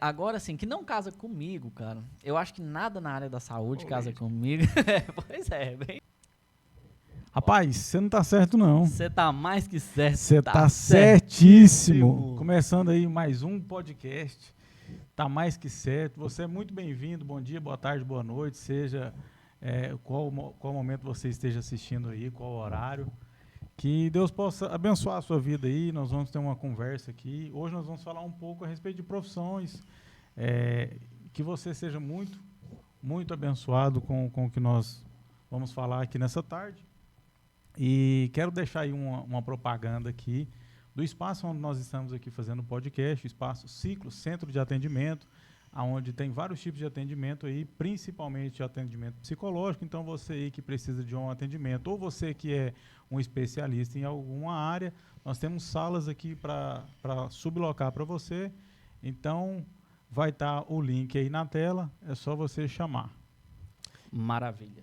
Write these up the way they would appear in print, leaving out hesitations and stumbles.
agora, assim, que não casa comigo, cara. Eu acho que nada na área da saúde casa comigo. Pois é, bem. Rapaz, você não tá certo, não. Você tá mais que certo. Você tá certíssimo. Começando aí mais um podcast. Tá mais que certo. Você é muito bem-vindo. Bom dia, boa tarde, boa noite. Seja qual momento você esteja assistindo aí, qual horário. Que Deus possa abençoar a sua vida aí. Nós vamos ter uma conversa aqui. Hoje nós vamos falar um pouco a respeito de profissões. Que você seja muito, muito abençoado com o que nós vamos falar aqui nessa tarde. E quero deixar aí uma propaganda aqui do espaço onde nós estamos aqui fazendo o podcast, o espaço Ciclo, Centro de Atendimento, onde tem vários tipos de atendimento aí, principalmente atendimento psicológico. Então, você aí que precisa de um atendimento, ou você que é um especialista em alguma área, nós temos salas aqui para sublocar para você. Então, vai estar o link aí na tela, é só você chamar. Maravilha.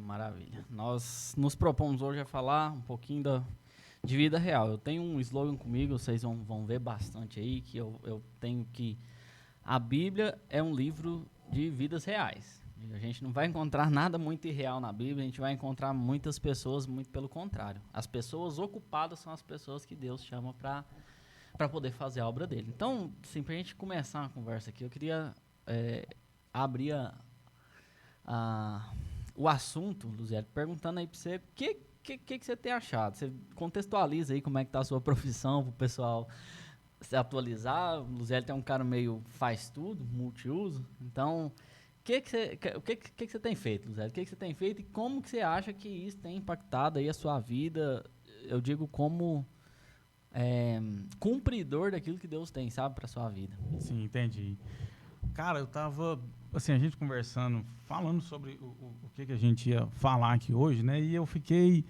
Maravilha. Nós nos propomos hoje a falar um pouquinho de vida real. Eu tenho um slogan comigo, vocês vão ver bastante aí, que eu tenho que... A Bíblia é um livro de vidas reais. A gente não vai encontrar nada muito irreal na Bíblia, a gente vai encontrar muitas pessoas, muito pelo contrário. As pessoas ocupadas são as pessoas que Deus chama para poder fazer a obra dele. Então, assim, para a gente começar a conversa aqui, eu queria abrir o assunto, Luziel, perguntando aí para você o que você tem achado. Você contextualiza aí como é que está a sua profissão para o pessoal se atualizar. O Luziel é um cara meio faz tudo, multiuso. Então, o que você tem feito, Luziel? O que você tem feito e como que você acha que isso tem impactado aí a sua vida? Eu digo como cumpridor daquilo que Deus tem, sabe, para sua vida. Sim, entendi. Cara, eu tava, assim, a gente conversando, falando sobre o que a gente ia falar aqui hoje, né? E eu fiquei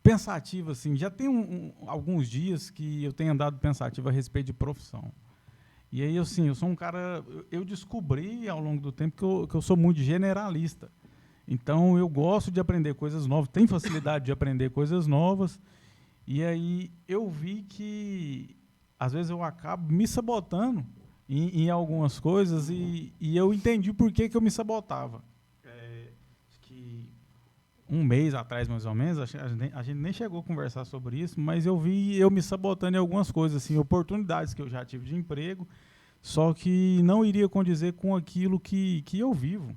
pensativo, assim, já tem alguns dias que eu tenho andado pensativo a respeito de profissão. E aí, assim, eu sou um cara, eu descobri ao longo do tempo que eu sou muito generalista. Então, eu gosto de aprender coisas novas, tenho facilidade de aprender coisas novas. E aí, eu vi que, às vezes, eu acabo me sabotando em algumas coisas e eu entendi por que eu me sabotava. Acho que um mês atrás, mais ou menos, a gente nem chegou a conversar sobre isso, mas eu vi eu me sabotando em algumas coisas, assim, oportunidades que eu já tive de emprego, só que não iria condizer com aquilo que eu vivo,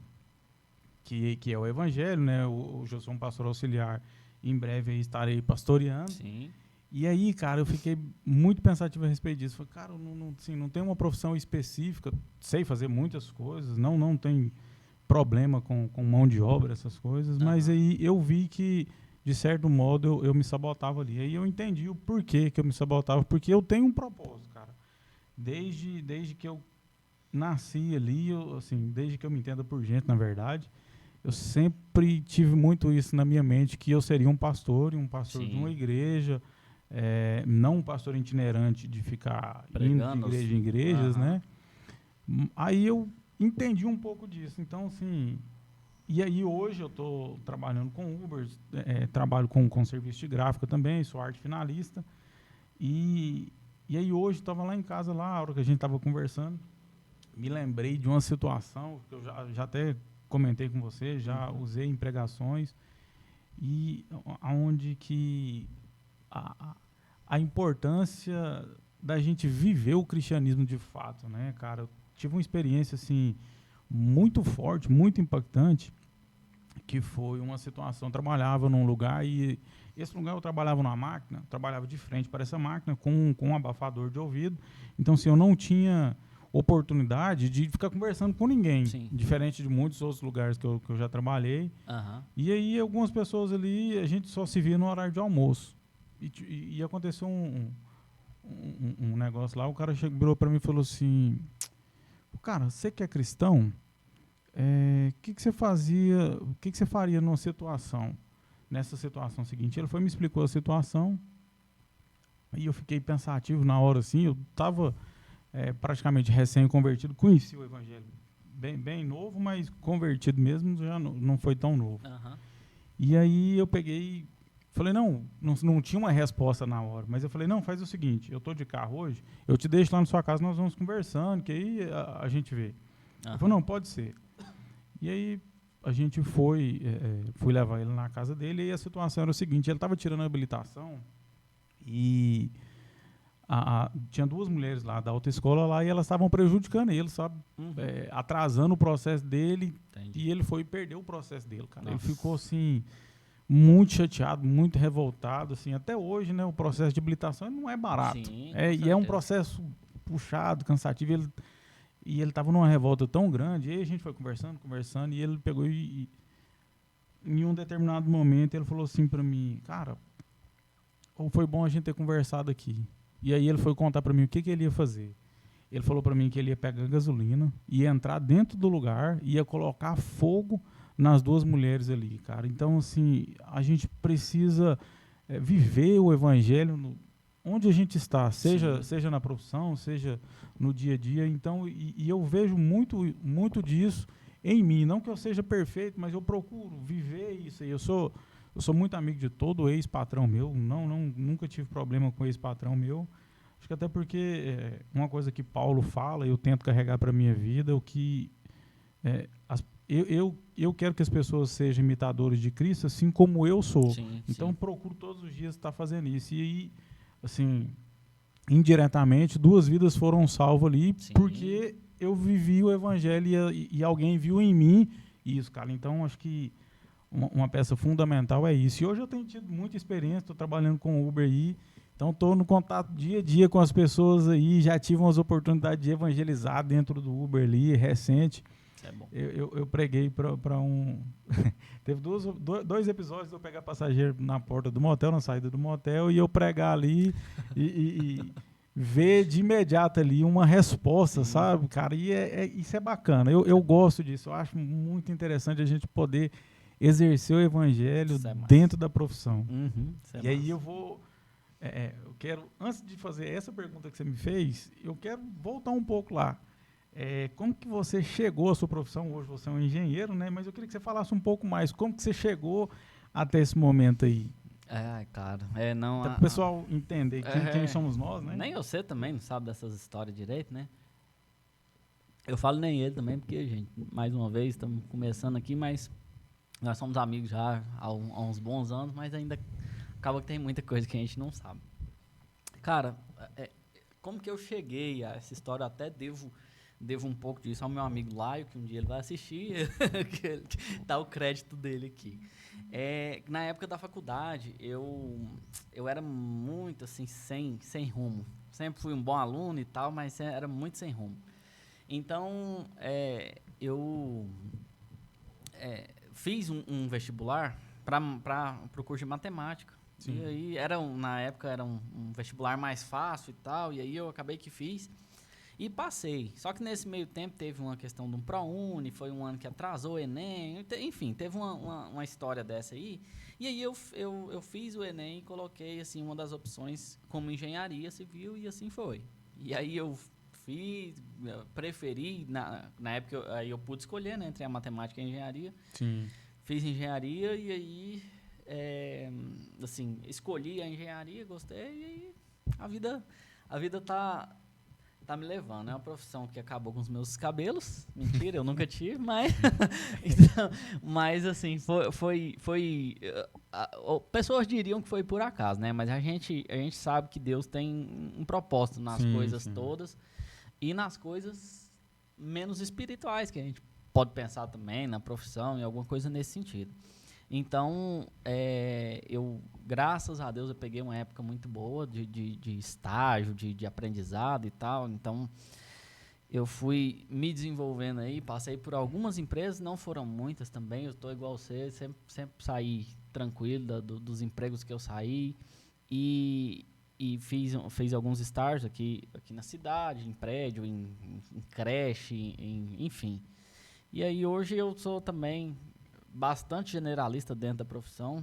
que é o Evangelho, né? Hoje eu sou um pastor auxiliar, em breve estarei pastoreando. Sim. E aí, cara, eu fiquei muito pensativo a respeito disso. Falei, cara, não tem uma profissão específica, sei fazer muitas coisas, não tem problema com mão de obra, essas coisas, mas aí eu vi que, de certo modo, eu me sabotava ali. Aí eu entendi o porquê que eu me sabotava, porque eu tenho um propósito, cara. Desde que eu nasci ali, desde que eu me entenda por gente, na verdade, eu sempre tive muito isso na minha mente, que eu seria um pastor Sim. de uma igreja, não um pastor itinerante de ficar pregando, indo de igreja em igrejas, né? Aí eu entendi um pouco disso. Então, assim, e aí hoje eu estou trabalhando com Uber, trabalho com serviço de gráfica também, sou arte finalista. E aí hoje estava lá em casa, lá, a hora que a gente estava conversando, me lembrei de uma situação que eu já até comentei com você, já usei em pregações, e onde que a importância da gente viver o cristianismo de fato, né, cara? Eu tive uma experiência, assim, muito forte, muito impactante, que foi uma situação, eu trabalhava num lugar e esse lugar eu trabalhava numa máquina, trabalhava de frente para essa máquina com um abafador de ouvido, então, assim, eu não tinha oportunidade de ficar conversando com ninguém. Sim. Diferente de muitos outros lugares que eu já trabalhei. E aí, algumas pessoas ali, a gente só se via no horário de almoço. E aconteceu um negócio lá, o cara virou para mim e falou assim, cara, você que é cristão, que você fazia, o que você faria nessa situação seguinte? Ele foi me explicou a situação, e eu fiquei pensativo na hora, assim, eu estava praticamente recém-convertido, conheci o Evangelho bem novo, mas convertido mesmo já não foi tão novo. E aí eu peguei, Falei, não tinha uma resposta na hora, mas eu falei, não, faz o seguinte, eu tô de carro hoje, eu te deixo lá na sua casa, nós vamos conversando, que aí a gente vê. Ele falou, não, pode ser. E aí a gente fui levar ele na casa dele, e a situação era o seguinte, ele estava tirando a habilitação e tinha 2 mulheres lá da autoescola lá e elas estavam prejudicando ele, sabe? Atrasando o processo dele. Entendi. E ele foi e perdeu o processo dele, cara. Nossa. Ele ficou assim, muito chateado, muito revoltado, assim. Até hoje, né, o processo de habilitação não é barato. Sim, e é um processo puxado, cansativo. E ele estava numa revolta tão grande. E aí a gente foi conversando, e ele pegou e em um determinado momento ele falou assim pra mim, cara, foi bom a gente ter conversado aqui. E aí ele foi contar pra mim o que ele ia fazer. Ele falou pra mim que ele ia pegar gasolina, ia entrar dentro do lugar, ia colocar fogo nas 2 mulheres ali, cara. Então, assim, a gente precisa viver o evangelho onde a gente está, seja na profissão, seja no dia a dia. Então, e eu vejo muito disso em mim. Não que eu seja perfeito, mas eu procuro viver isso aí. Eu sou muito amigo de todo ex-patrão meu. Nunca tive problema com ex-patrão meu. Acho que até porque uma coisa que Paulo fala, eu tento carregar para a minha vida, eu quero que as pessoas sejam imitadores de Cristo, assim como eu sou. Então, procuro todos os dias estar fazendo isso. E aí, assim, indiretamente, 2 vidas foram salvas ali, porque eu vivi o evangelho e alguém viu em mim isso, cara. Então, acho que uma peça fundamental é isso. E hoje eu tenho tido muita experiência, estou trabalhando com Uber aí, então estou no contato dia a dia com as pessoas aí, já tive umas oportunidades de evangelizar dentro do Uber ali, recente. É bom. Eu preguei para um... Teve 2 episódios de eu pegar passageiro na porta do motel, na saída do motel, e eu pregar ali e ver de imediato ali uma resposta, sabe, cara? E isso é bacana. Eu gosto disso. Eu acho muito interessante a gente poder exercer o evangelho dentro da profissão. E aí eu vou... eu quero, antes de fazer essa pergunta que você me fez, eu quero voltar um pouco lá. Como que você chegou à sua profissão? Hoje você é um engenheiro, né? Mas eu queria que você falasse um pouco mais. Como que você chegou até esse momento aí? Claro. Para o pessoal entender quem somos nós, né? Nem você também não sabe dessas histórias direito, né? Eu falo nem ele também, porque, gente, mais uma vez, estamos começando aqui, mas nós somos amigos já há uns bons anos, mas ainda acaba que tem muita coisa que a gente não sabe. Cara, como que eu cheguei a essa história? Eu até devo um pouco disso ao meu amigo Laio, que um dia ele vai assistir, que dá o crédito dele aqui. Na época da faculdade, eu era muito assim, sem rumo. Sempre fui um bom aluno e tal, mas era muito sem rumo. Então, eu fiz um vestibular para o curso de matemática. Sim. E aí, na época, era um vestibular mais fácil e tal, e aí eu acabei que fiz. E passei. Só que nesse meio tempo teve uma questão de um ProUni, foi um ano que atrasou o Enem, enfim, teve uma história dessa aí. E aí eu fiz o Enem e coloquei assim, uma das opções como engenharia civil e assim foi. E aí eu preferi, na época aí eu pude escolher, né, entre a matemática e a engenharia. Sim. Fiz engenharia e aí, assim, escolhi a engenharia, gostei e aí a vida tá me levando. É uma profissão que acabou com os meus cabelos. Mentira, eu nunca tive, mas... então, mas, assim, pessoas diriam que foi por acaso, né? Mas a gente sabe que Deus tem um propósito nas coisas todas e nas coisas menos espirituais, que a gente pode pensar também na profissão, em alguma coisa nesse sentido. Então, graças a Deus, eu peguei uma época muito boa de estágio, de aprendizado e tal. Então, eu fui me desenvolvendo aí, passei por algumas empresas, não foram muitas também. Eu estou igual você, sempre saí tranquilo dos empregos que eu saí. E fiz alguns estágios aqui na cidade, em prédio, em creche, enfim. E aí, hoje eu sou também... bastante generalista dentro da profissão,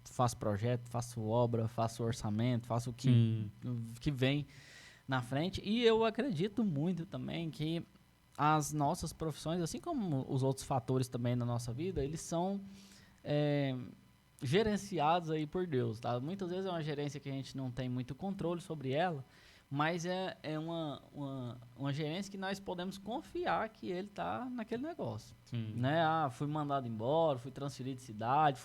faço projeto, faço obra, faço orçamento, faço o que vem na frente. E eu acredito muito também que as nossas profissões, assim como os outros fatores também na nossa vida, eles são gerenciados aí por Deus, tá? Muitas vezes é uma gerência que a gente não tem muito controle sobre ela, mas é uma gerência que nós podemos confiar que ele tá naquele negócio. Sim. Né? Fui mandado embora, fui transferido de cidade,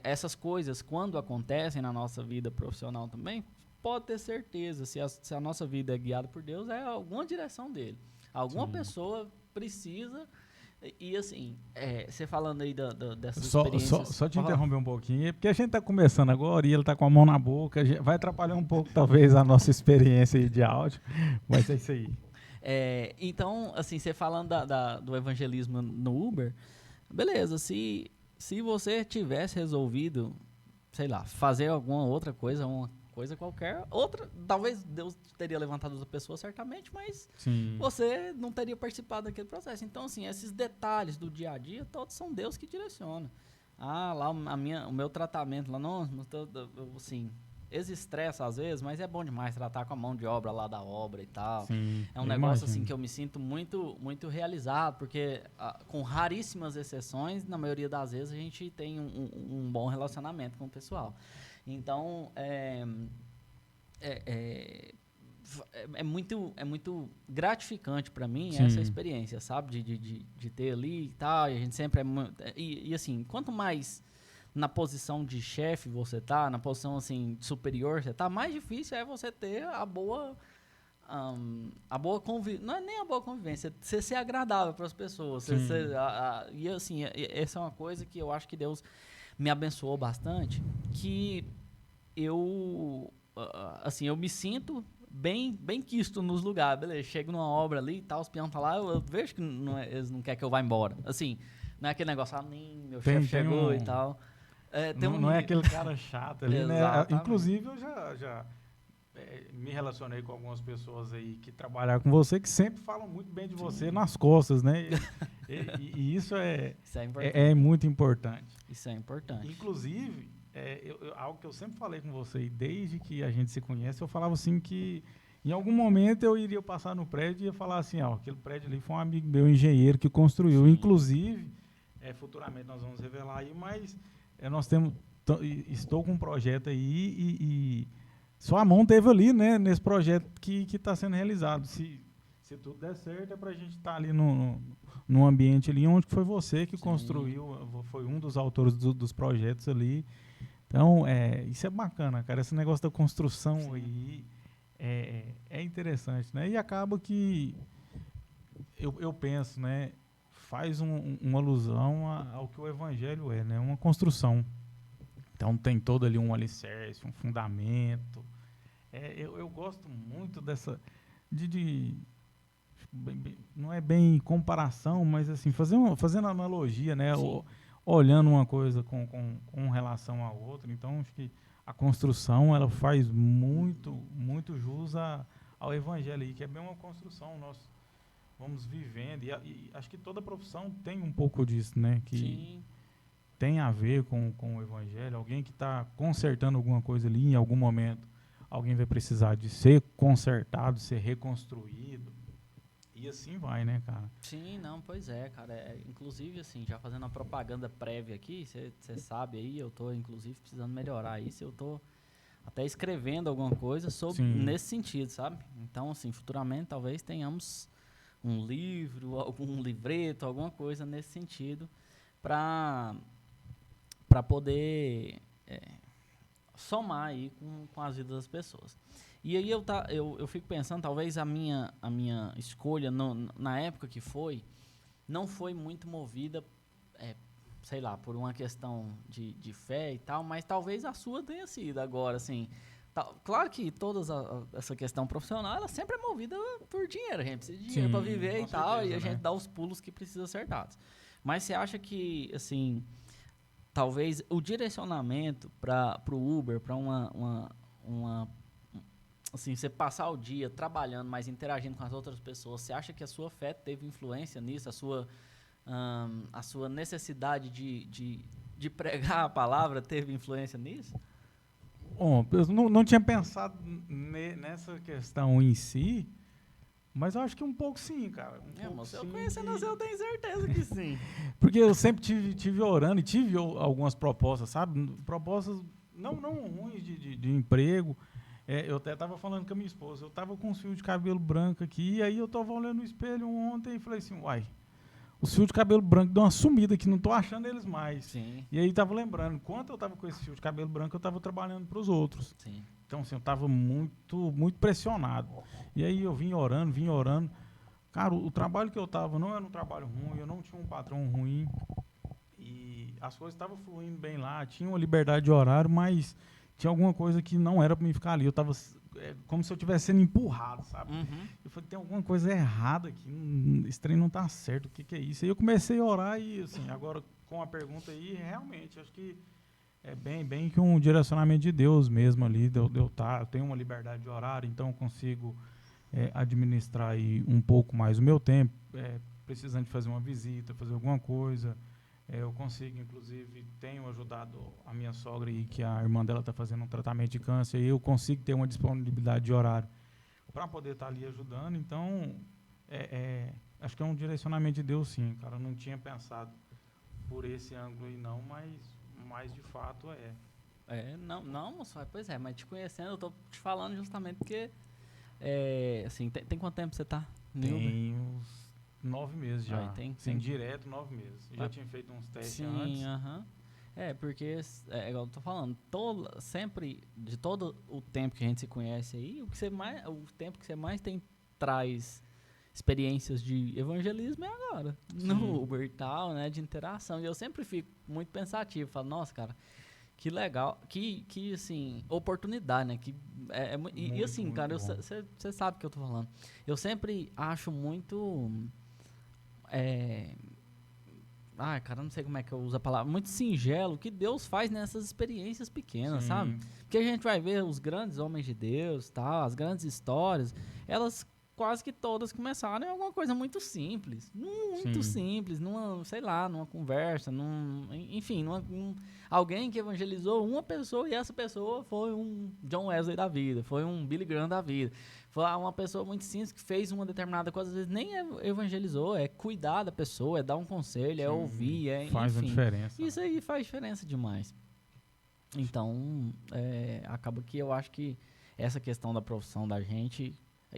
essas coisas, quando acontecem na nossa vida profissional também, pode ter certeza, se a nossa vida é guiada por Deus, é alguma direção dele. Alguma pessoa precisa. E assim, você falando aí dessas experiências... Só te interromper um pouquinho, porque a gente está começando agora e ele está com a mão na boca, vai atrapalhar um pouco talvez a nossa experiência aí de áudio, mas é isso aí. Então, assim, você falando do evangelismo no Uber, beleza, se você tivesse resolvido, sei lá, fazer alguma outra coisa, uma coisa qualquer, talvez Deus teria levantado outra pessoa, certamente, mas Sim. você não teria participado daquele processo. Então, assim, esses detalhes do dia a dia, todos são Deus que direciona. Lá o meu tratamento, lá assim, estressa às vezes, mas é bom demais tratar com a mão de obra lá da obra e tal. Sim, é um negócio assim que eu me sinto muito, muito realizado, porque com raríssimas exceções, na maioria das vezes a gente tem um bom relacionamento com o pessoal. Então, é muito gratificante para mim essa experiência, sabe? De ter ali e tal, e a gente sempre e assim, quanto mais na posição de chefe você tá, na posição assim superior você tá, mais difícil é você ter a boa convivência, não é nem a boa convivência, você ser agradável para as pessoas. E assim, essa é uma coisa que eu acho que Deus me abençoou bastante, que eu me sinto bem quisto nos lugares, beleza, chego numa obra ali e tal, os peões tá lá, eu vejo que eles não querem que eu vá embora, assim, não é aquele negócio, nem meu chefe chegou e tal. Não é aquele cara chato ali, né? Inclusive eu já me relacionei com algumas pessoas aí que trabalham com você, que sempre falam muito bem de você nas costas, né? E isso é muito importante. Isso é importante. Inclusive, algo que eu sempre falei com você, desde que a gente se conhece, eu falava assim que em algum momento eu iria passar no prédio e ia falar assim, aquele prédio ali foi um amigo meu, engenheiro, que construiu. Sim. Inclusive, futuramente nós vamos revelar aí, mas estou com um projeto aí e sua mão teve ali, né, nesse projeto que está sendo realizado. Se tudo der certo, é para a gente estar ali num ambiente ali onde foi você que construiu, foi um dos autores dos projetos ali. Então, isso é bacana, cara. Esse negócio da construção aí é interessante, né? E acaba que eu penso, né? Faz uma alusão ao que o evangelho é, né? Uma construção. Então, tem todo ali um alicerce, um fundamento. Eu gosto muito dessa... não é bem comparação, mas assim, fazendo analogia, né? Olhando uma coisa com relação à outra. Então, acho que a construção, ela faz muito jus ao evangelho aí, que é bem uma construção. Nós vamos vivendo, e acho que toda profissão tem um pouco disso, né? Que tem a ver com o evangelho. Alguém que está consertando alguma coisa ali, em algum momento, alguém vai precisar de ser consertado, ser reconstruído. E assim vai, né, cara? Sim, não, pois é, cara. Inclusive, assim, já fazendo a propaganda prévia aqui, você sabe aí, eu tô, inclusive, precisando melhorar isso. Eu tô até escrevendo alguma coisa nesse sentido, sabe? Então, assim, futuramente, talvez tenhamos um livro, algum livreto, alguma coisa nesse sentido, para poder somar aí com as vidas das pessoas. E aí eu fico pensando, talvez a minha escolha na época que não foi muito movida, sei lá, por uma questão de fé e tal, mas talvez a sua tenha sido agora, assim. Claro que essa questão profissional, ela sempre é movida por dinheiro, a gente precisa de dinheiro para viver e tal, certeza, e a gente dá os pulos que precisam ser dados. Mas você acha que, assim, talvez o direcionamento para o Uber, para assim, você passar o dia trabalhando, mas interagindo com as outras pessoas, você acha que a sua fé teve influência nisso? A sua necessidade de pregar a palavra teve influência nisso? Bom, eu não tinha pensado nessa questão em si, Mas eu acho que um pouco sim, cara. Mas eu conhecendo você, eu tenho certeza que sim. Porque eu sempre tive orando e tive algumas propostas, sabe? Propostas não ruins de emprego. Eu até estava falando com a minha esposa. Eu estava com um fio de cabelo branco aqui, e aí eu estava olhando no espelho ontem e falei assim, uai, os fios de cabelo branco dão uma sumida aqui, não estou achando eles mais. Sim. E aí estava lembrando, enquanto eu estava com esse fio de cabelo branco, eu estava trabalhando para os outros. Sim. Então, assim, eu estava muito pressionado. E aí eu vim orando. Cara, o trabalho que eu estava não era um trabalho ruim, eu não tinha um patrão ruim. E as coisas estavam fluindo bem lá, tinha uma liberdade de horário, mas tinha alguma coisa que não era para mim ficar ali. Eu estava como se eu estivesse sendo empurrado, sabe? Uhum. Eu falei, tem alguma coisa errada aqui, esse trem não está certo, o que é isso? Aí eu comecei a orar e, assim, agora com a pergunta aí, realmente, acho que é bem que um direcionamento de Deus mesmo ali, eu tenho uma liberdade de horário, então eu consigo administrar aí um pouco mais o meu tempo, precisando de fazer uma visita, fazer alguma coisa. Eu consigo, inclusive, tenho ajudado a minha sogra aí, que a irmã dela está fazendo um tratamento de câncer, e eu consigo ter uma disponibilidade de horário para poder estar ali ajudando. Então, acho que é um direcionamento de Deus, sim, cara. Eu não tinha pensado por esse ângulo aí, não, mas de fato Não, moço, pois é, mas te conhecendo, eu tô te falando justamente porque, assim, tem quanto tempo você tá? Tem uns 9 meses já. Tem direto 9 meses. Já tinha feito uns testes antes. Sim, aham. Porque, igual eu tô falando, sempre, de todo o tempo que a gente se conhece aí, o tempo que você mais traz experiências de evangelismo é agora. Sim. No Uber e tal, né, de interação. E eu sempre fico muito pensativo, falo, nossa, cara, que legal, que assim, oportunidade, né, e assim, muito cara, você sabe o que eu tô falando. Eu sempre acho muito... cara, não sei como é que eu uso a palavra, muito singelo, que Deus faz nessas experiências pequenas, sabe? Porque a gente vai ver os grandes homens de Deus, tá? As grandes histórias, elas quase que todas começaram em alguma coisa muito simples. Muito simples, numa conversa, enfim, alguém que evangelizou uma pessoa e essa pessoa foi um John Wesley da vida, foi um Billy Graham da vida. Foi uma pessoa muito simples que fez uma determinada coisa, às vezes nem evangelizou, é cuidar da pessoa, é dar um conselho, é ouvir, faz enfim. Uma diferença. Isso aí faz diferença demais. Então, acaba que eu acho que essa questão da profissão da gente...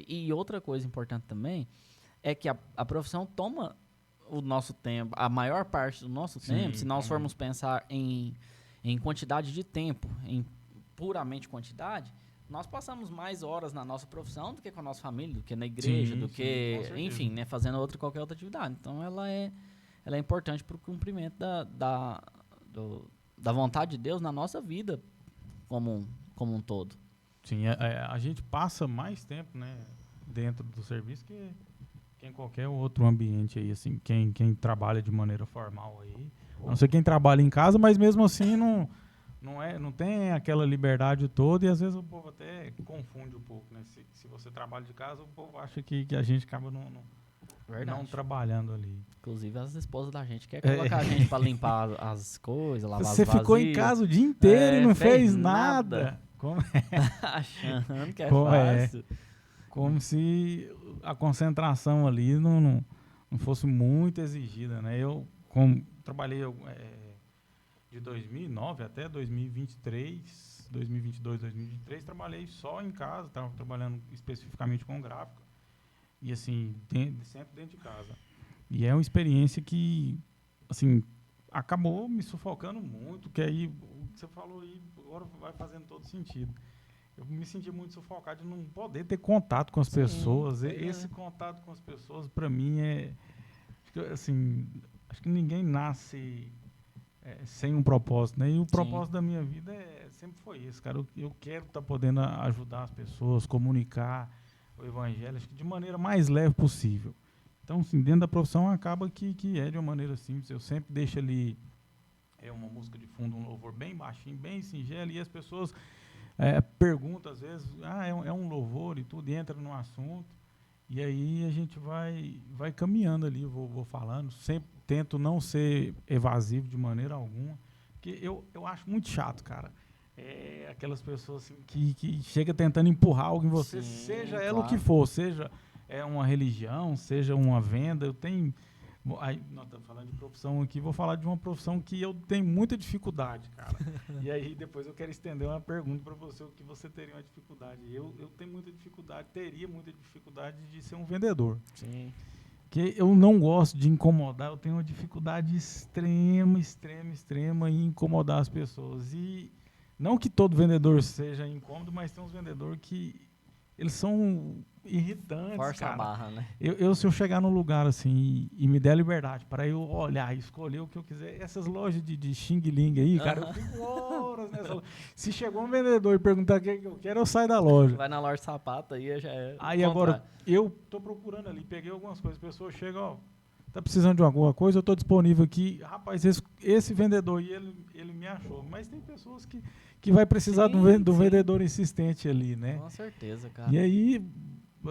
E outra coisa importante também é que a profissão toma o nosso tempo, a maior parte do nosso tempo, se nós formos pensar em quantidade de tempo, em puramente quantidade, nós passamos mais horas na nossa profissão do que com a nossa família, do que na igreja, enfim, né, fazendo qualquer outra atividade. Então, ela é importante para o cumprimento da vontade de Deus na nossa vida como um todo. Sim, a gente passa mais tempo, né, dentro do serviço que em qualquer outro ambiente aí, assim, quem trabalha de maneira formal aí. A não ser quem trabalha em casa, mas mesmo assim não tem aquela liberdade toda, e às vezes o povo até confunde um pouco, né? Se você trabalha de casa, o povo acha que a gente acaba não trabalhando ali. Inclusive as esposas da gente querem colocar a gente para limpar as coisas, lavar as vasilhas. Você ficou em casa o dia inteiro e não fez nada. Como achando que é fácil. Como se a concentração ali não fosse muito exigida, né? Eu trabalhei de 2009 até 2023, 2022, 2023, trabalhei só em casa, estava trabalhando especificamente com gráfica, e assim, sempre dentro de casa. E é uma experiência que, assim, acabou me sufocando muito, que aí, o que você falou aí, agora vai fazendo todo sentido. Eu me senti muito sufocado de não poder ter contato com as pessoas. Esse contato com as pessoas, para mim, assim, acho que ninguém nasce sem um propósito, né? E o propósito da minha vida sempre foi esse, cara. Eu quero estar podendo ajudar as pessoas, comunicar o evangelho, acho que de maneira mais leve possível. Então, assim, dentro da profissão acaba que é de uma maneira simples. Eu sempre deixo ali uma música de fundo, um louvor bem baixinho, bem singelo, e as pessoas perguntam às vezes, é um louvor e tudo, e entra no assunto, e aí a gente vai caminhando ali, vou falando, sempre tento não ser evasivo de maneira alguma, porque eu acho muito chato, cara, aquelas pessoas assim, que chega tentando empurrar algo em você, seja ela o que for, seja é uma religião, seja uma venda, eu tenho... Aí, nós estamos falando de profissão aqui, vou falar de uma profissão que eu tenho muita dificuldade, cara. E aí depois eu quero estender uma pergunta para você, o que você teria uma dificuldade. Eu tenho muita dificuldade, teria muita dificuldade de ser um vendedor. Sim. Porque eu não gosto de incomodar, eu tenho uma dificuldade extrema em incomodar as pessoas. E não que todo vendedor seja incômodo, mas tem uns vendedores que eles são irritantes, Força cara. a barra, né? Se eu chegar num lugar assim e me der a liberdade para eu olhar e escolher o que eu quiser, essas lojas de Xing Ling aí, cara, eu fico horas nessa loja. Se chegou um vendedor e perguntar o que eu quero, eu saio da loja. Vai na loja de sapato aí já é. Aí agora, eu tô procurando ali, peguei algumas coisas, a pessoa chega, ó, tá precisando de alguma coisa, eu tô disponível aqui. Rapaz, esse vendedor aí, ele me achou. Mas tem pessoas que vai precisar do vendedor insistente ali, né? Com certeza, cara. E aí,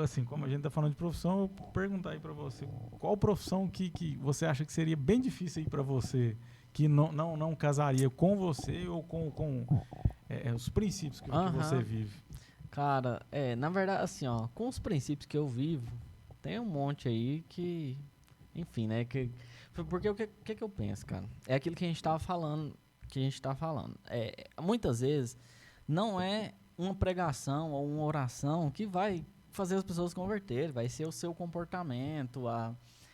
assim, como a gente tá falando de profissão, eu vou perguntar aí pra você, qual profissão que você acha que seria bem difícil aí pra você, que não casaria com você ou com os princípios que você vive? Cara, na verdade, assim, ó, com os princípios que eu vivo, tem um monte aí que, enfim, né, porque o que eu penso, cara? É aquilo que a gente tava falando, muitas vezes, não é uma pregação ou uma oração que vai fazer as pessoas converterem, vai ser o seu comportamento,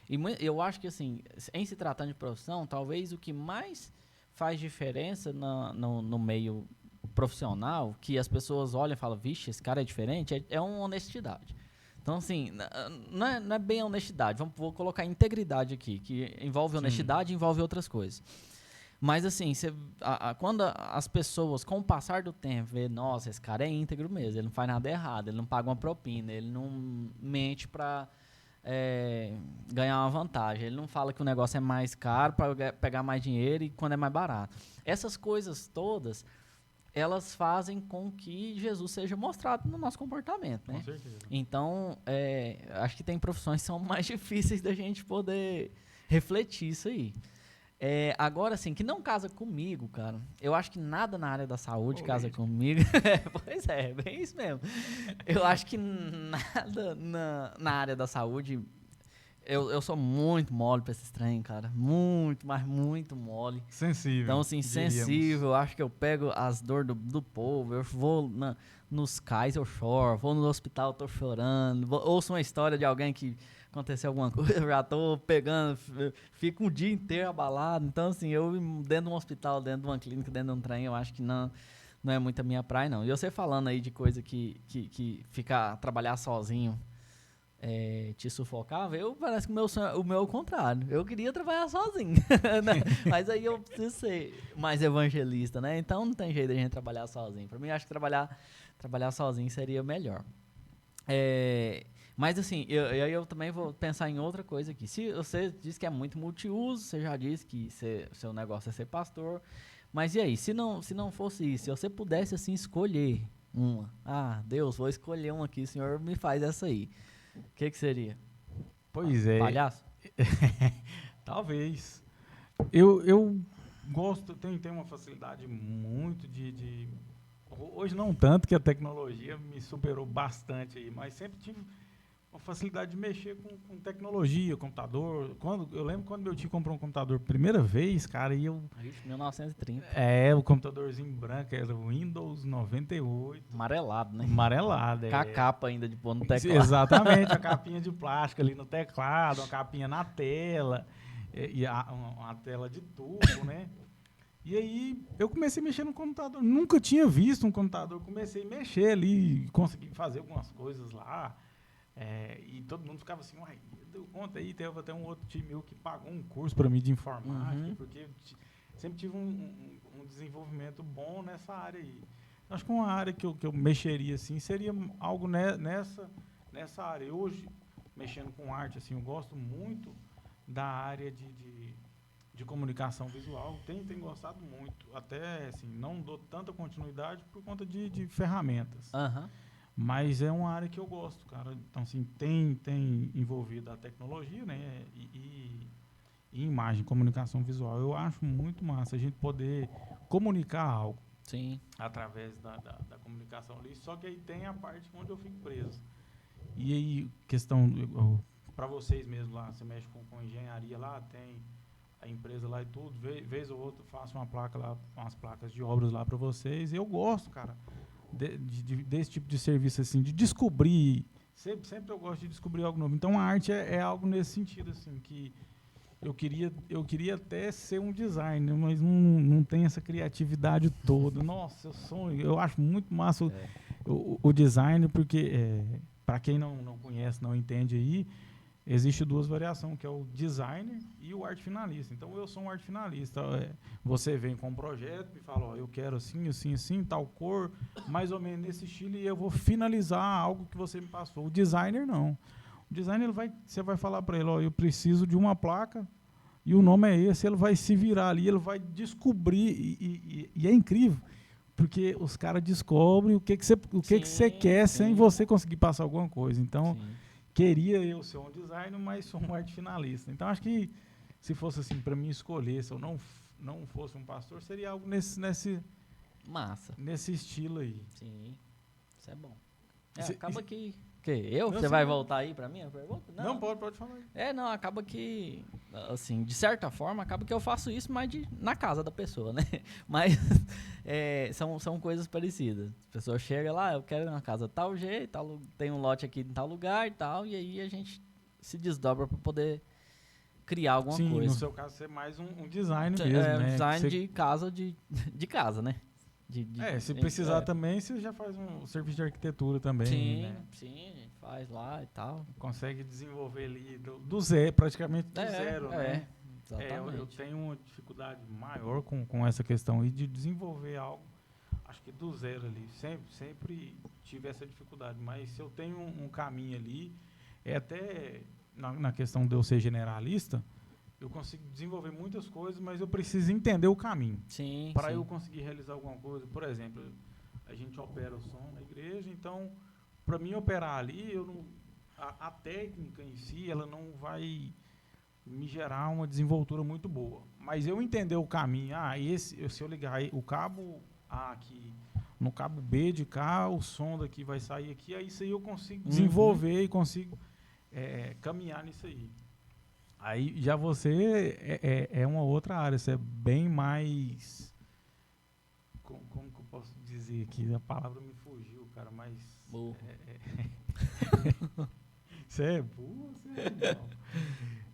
e eu acho que, assim, em se tratando de profissão, talvez o que mais faz diferença no meio profissional, que as pessoas olham e falam, vixe, esse cara é diferente, é uma honestidade. Então, assim, não é bem a honestidade, vou colocar integridade aqui, que envolve honestidade e envolve outras coisas. Mas, assim, quando as pessoas, com o passar do tempo, vê, nossa, esse cara é íntegro mesmo, ele não faz nada errado, ele não paga uma propina, ele não mente para ganhar uma vantagem, ele não fala que o negócio é mais caro para pegar mais dinheiro e quando é mais barato. Essas coisas todas, elas fazem com que Jesus seja mostrado no nosso comportamento, né? Com certeza. Então, acho que tem profissões que são mais difíceis da gente poder refletir isso aí. Agora, assim, que não casa comigo, cara. Eu acho que nada na área da saúde casa comigo. Pois é, bem isso mesmo. Eu acho que nada na área da saúde... Eu sou muito mole pra esse trem, cara. Muito, mas muito mole. Sensível. Então, assim, diríamos. sensível. Acho que eu pego as dores do povo. Eu vou nos cais, eu choro. Vou no hospital, eu tô chorando. Ouço uma história de alguém que aconteceu alguma coisa, eu já tô pegando. Fico um dia inteiro abalado. Então, assim, eu dentro de um hospital, dentro de uma clínica, dentro de um trem, eu acho que não é muito a minha praia, não. E você falando aí de coisa que trabalhar sozinho te sufocava, parece que o meu é o contrário. Eu queria trabalhar sozinho, né? Mas aí eu preciso ser mais evangelista, né? Então não tem jeito de a gente trabalhar sozinho. Para mim, acho que trabalhar sozinho seria melhor. Mas assim, eu também vou pensar em outra coisa aqui. Se você disse que é muito multiuso, você já disse que seu negócio é ser pastor, mas e aí, se não fosse isso, se você pudesse assim escolher uma, Deus, vou escolher uma aqui, Senhor, me faz essa aí. O que seria? Pois é. Palhaço? Talvez. Eu gosto, tenho uma facilidade muito de... Hoje não tanto, que a tecnologia me superou bastante aí, mas sempre tive uma facilidade de mexer com tecnologia, computador. Eu lembro quando meu tio comprou um computador primeira vez, cara, e eu... Ixi, 1930. O computadorzinho branco, era o Windows 98. Amarelado, né? Amarelado, Com a capa ainda de pôr no teclado. Exatamente, a capinha de plástico ali no teclado, uma capinha na tela, e uma tela de tubo, né? E aí eu comecei a mexer no computador. Nunca tinha visto um computador. Comecei a mexer ali, consegui fazer algumas coisas lá. E todo mundo ficava assim, uai, deu conta aí. Teve até um outro time meu que pagou um curso para mim de informática, porque sempre tive um desenvolvimento bom nessa área aí. Acho que uma área que eu mexeria assim seria algo nessa área. Hoje, mexendo com arte, assim, eu gosto muito da área de comunicação visual. Tenho gostado muito. Até, assim, não dou tanta continuidade por conta de ferramentas. Mas é uma área que eu gosto, cara. Então, assim, tem envolvido a tecnologia, né? E imagem, comunicação visual. Eu acho muito massa a gente poder comunicar algo. Sim. Através da comunicação ali. Só que aí tem a parte onde eu fico preso. E aí, questão, para vocês mesmo lá, você mexe com engenharia lá, tem a empresa lá e tudo, vez ou outra faço uma placa lá, umas placas de obras lá para vocês. Eu gosto, cara, desse tipo de serviço, assim, de descobrir. Sempre eu gosto de descobrir algo novo. Então, a arte é algo nesse sentido, assim, que eu queria até ser um designer, mas não tem essa criatividade toda. Nossa, eu acho muito massa o design, porque, para quem não conhece, não entende aí, existe duas variações, que é o designer e o arte finalista. Então, eu sou um arte finalista. Você vem com um projeto e fala, eu quero assim, assim, assim, tal cor, mais ou menos nesse estilo, e eu vou finalizar algo que você me passou. O designer, não. O designer, você vai falar para ele, eu preciso de uma placa, e o nome é esse, ele vai se virar ali, ele vai descobrir, e é incrível, porque os caras descobrem o que você quer sem você conseguir passar alguma coisa. Então, queria eu ser um designer, mas sou um arte finalista. Então, acho que se fosse assim, para mim escolher, se eu não fosse um pastor, seria algo nesse estilo aí. Sim, isso é bom. Acaba que... Você vai voltar aí pra mim a pergunta? Não, pode falar aí. Não, acaba que, assim, de certa forma, acaba que eu faço isso, mas na casa da pessoa, né? Mas são coisas parecidas. A pessoa chega lá, eu quero uma casa tal jeito, tem um lote aqui em tal lugar e tal, e aí a gente se desdobra pra poder criar alguma coisa. Sim, no seu caso, ser mais um design mesmo, né? Design de casa, de casa, né? Se precisar também, você já faz um serviço de arquitetura também. Sim, né? Sim, a gente faz lá e tal. Consegue desenvolver ali do zero, praticamente do zero, né? Exatamente. Eu tenho uma dificuldade maior com essa questão aí de desenvolver algo, acho que do zero ali. Sempre tive essa dificuldade, mas se eu tenho um caminho ali, até na questão de eu ser generalista, eu consigo desenvolver muitas coisas, mas eu preciso entender o caminho. Para eu conseguir realizar alguma coisa. Por exemplo, a gente opera o som na igreja, então, para mim operar ali, a técnica em si, ela não vai me gerar uma desenvoltura muito boa. Mas eu entender o caminho, se eu ligar o cabo A aqui, no cabo B de cá, o som daqui vai sair aqui, aí isso aí eu consigo desenvolver e consigo caminhar nisso aí. Aí já você é uma outra área, você é bem mais... Como que eu posso dizer aqui? A palavra me fugiu, cara, mas... Burro. Você é burro, você é não.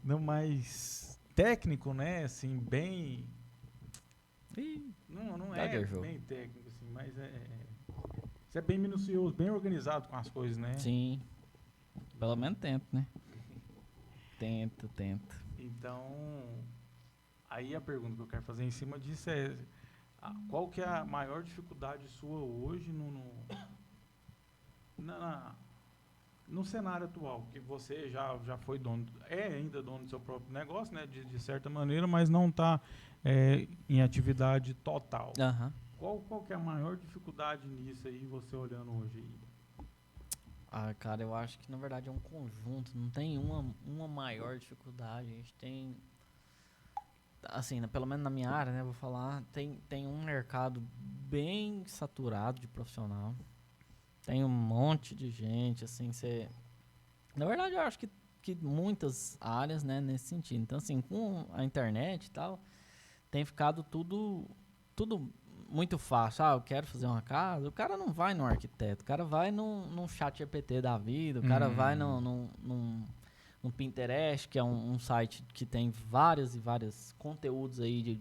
Não, mais técnico, né? Assim, bem... Não é bem técnico, assim, mas você é bem minucioso, bem organizado com as coisas, né? Sim. Pelo menos tento, né? Tento. Então, aí a pergunta que eu quero fazer em cima disso é qual que é a maior dificuldade sua hoje no cenário atual? Que você já foi ainda dono do seu próprio negócio, né? De certa maneira, mas não está em atividade total. Qual que é a maior dificuldade nisso aí, você olhando hoje aí? Cara, eu acho que na verdade é um conjunto, não tem uma maior dificuldade. A gente tem, assim, pelo menos na minha área, né, vou falar, tem um mercado bem saturado de profissional. Tem um monte de gente, assim, na verdade eu acho que muitas áreas, né, nesse sentido. Então, assim, com a internet e tal, tem ficado tudo muito fácil. Eu quero fazer uma casa. O cara não vai no arquiteto, o cara vai num chat GPT da vida, o cara vai num Pinterest, que é um site que tem vários conteúdos aí de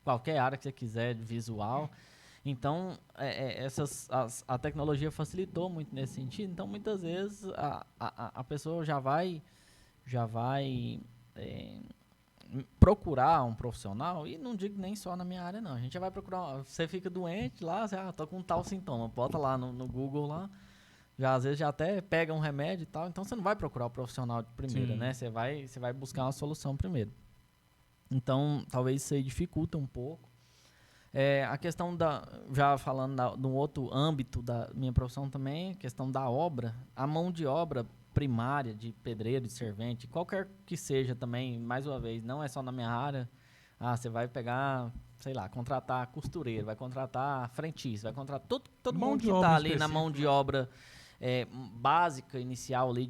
qualquer área que você quiser, de visual. Então, a tecnologia facilitou muito nesse sentido. Então, muitas vezes, a pessoa já vai procurar um profissional, e não digo nem só na minha área, não. A gente já vai procurar, você fica doente lá, você, tô com tal sintoma, bota lá no Google lá, às vezes já até pega um remédio e tal, então você não vai procurar o profissional de primeira, né? Você vai buscar uma solução primeiro. Então, talvez isso aí dificulta um pouco. A questão já falando de um outro âmbito da minha profissão também, a questão da obra, a mão de obra primária de pedreiro, de servente, qualquer que seja também, mais uma vez, não é só na minha área. Você vai pegar, sei lá, contratar costureiro, vai contratar frentista, vai contratar todo mundo que está ali na mão de obra básica, inicial ali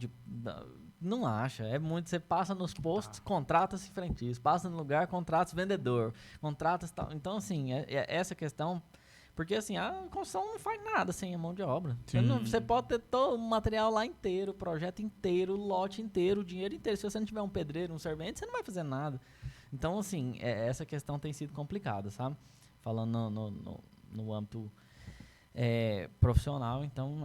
não acha. É muito. Você passa nos postos, contrata-se frentista. Passa no lugar, contrata-se vendedor. Contrata-se tal. Então, assim, essa questão. Porque, assim, a construção não faz nada sem a mão de obra. Você pode ter todo o material lá inteiro, o projeto inteiro, o lote inteiro, o dinheiro inteiro. Se você não tiver um pedreiro, um servente, você não vai fazer nada. Então, assim, essa questão tem sido complicada, sabe? Falando no âmbito profissional. Então,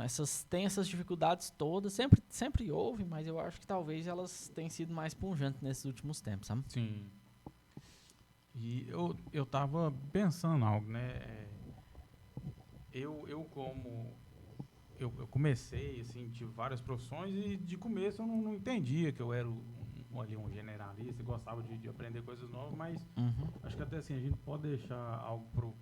tem essas dificuldades todas. Sempre houve, mas eu acho que talvez elas tenham sido mais punjantes nesses últimos tempos, sabe? Sim. E eu tava pensando algo, né? Eu comecei, assim, tive várias profissões e de começo eu não entendia que eu era um generalista e gostava de aprender coisas novas, mas acho que até assim, a gente pode deixar algo pro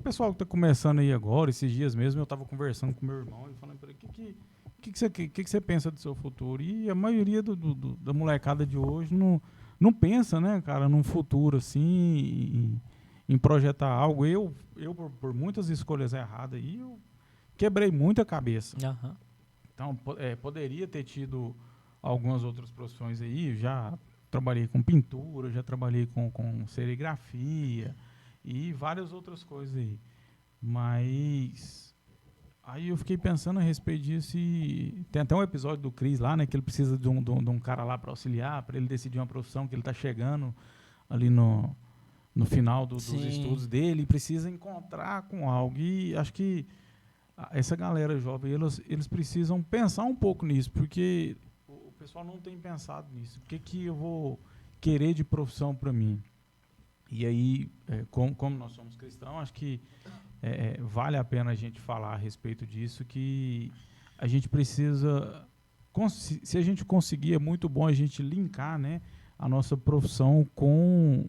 pessoal que está começando aí agora. Esses dias mesmo eu estava conversando com meu irmão e falando para ele, o que você pensa do seu futuro? E a maioria da molecada de hoje não pensa, né, cara, num futuro assim, em projetar algo. Eu por muitas escolhas erradas aí, eu quebrei muita cabeça. Então, poderia ter tido algumas outras profissões aí. Já trabalhei com pintura, já trabalhei com serigrafia e várias outras coisas aí. Mas aí eu fiquei pensando a respeito disso e tem até um episódio do Chris lá, né, que ele precisa de um cara lá para auxiliar, para ele decidir uma profissão que ele está chegando ali no final dos estudos dele e precisa encontrar com algo. E acho que essa galera jovem, eles precisam pensar um pouco nisso, porque o pessoal não tem pensado nisso. O que eu vou querer de profissão para mim? E aí, como nós somos cristãos, acho que vale a pena a gente falar a respeito disso, que a gente precisa, se a gente conseguir, é muito bom a gente linkar, né, a nossa profissão com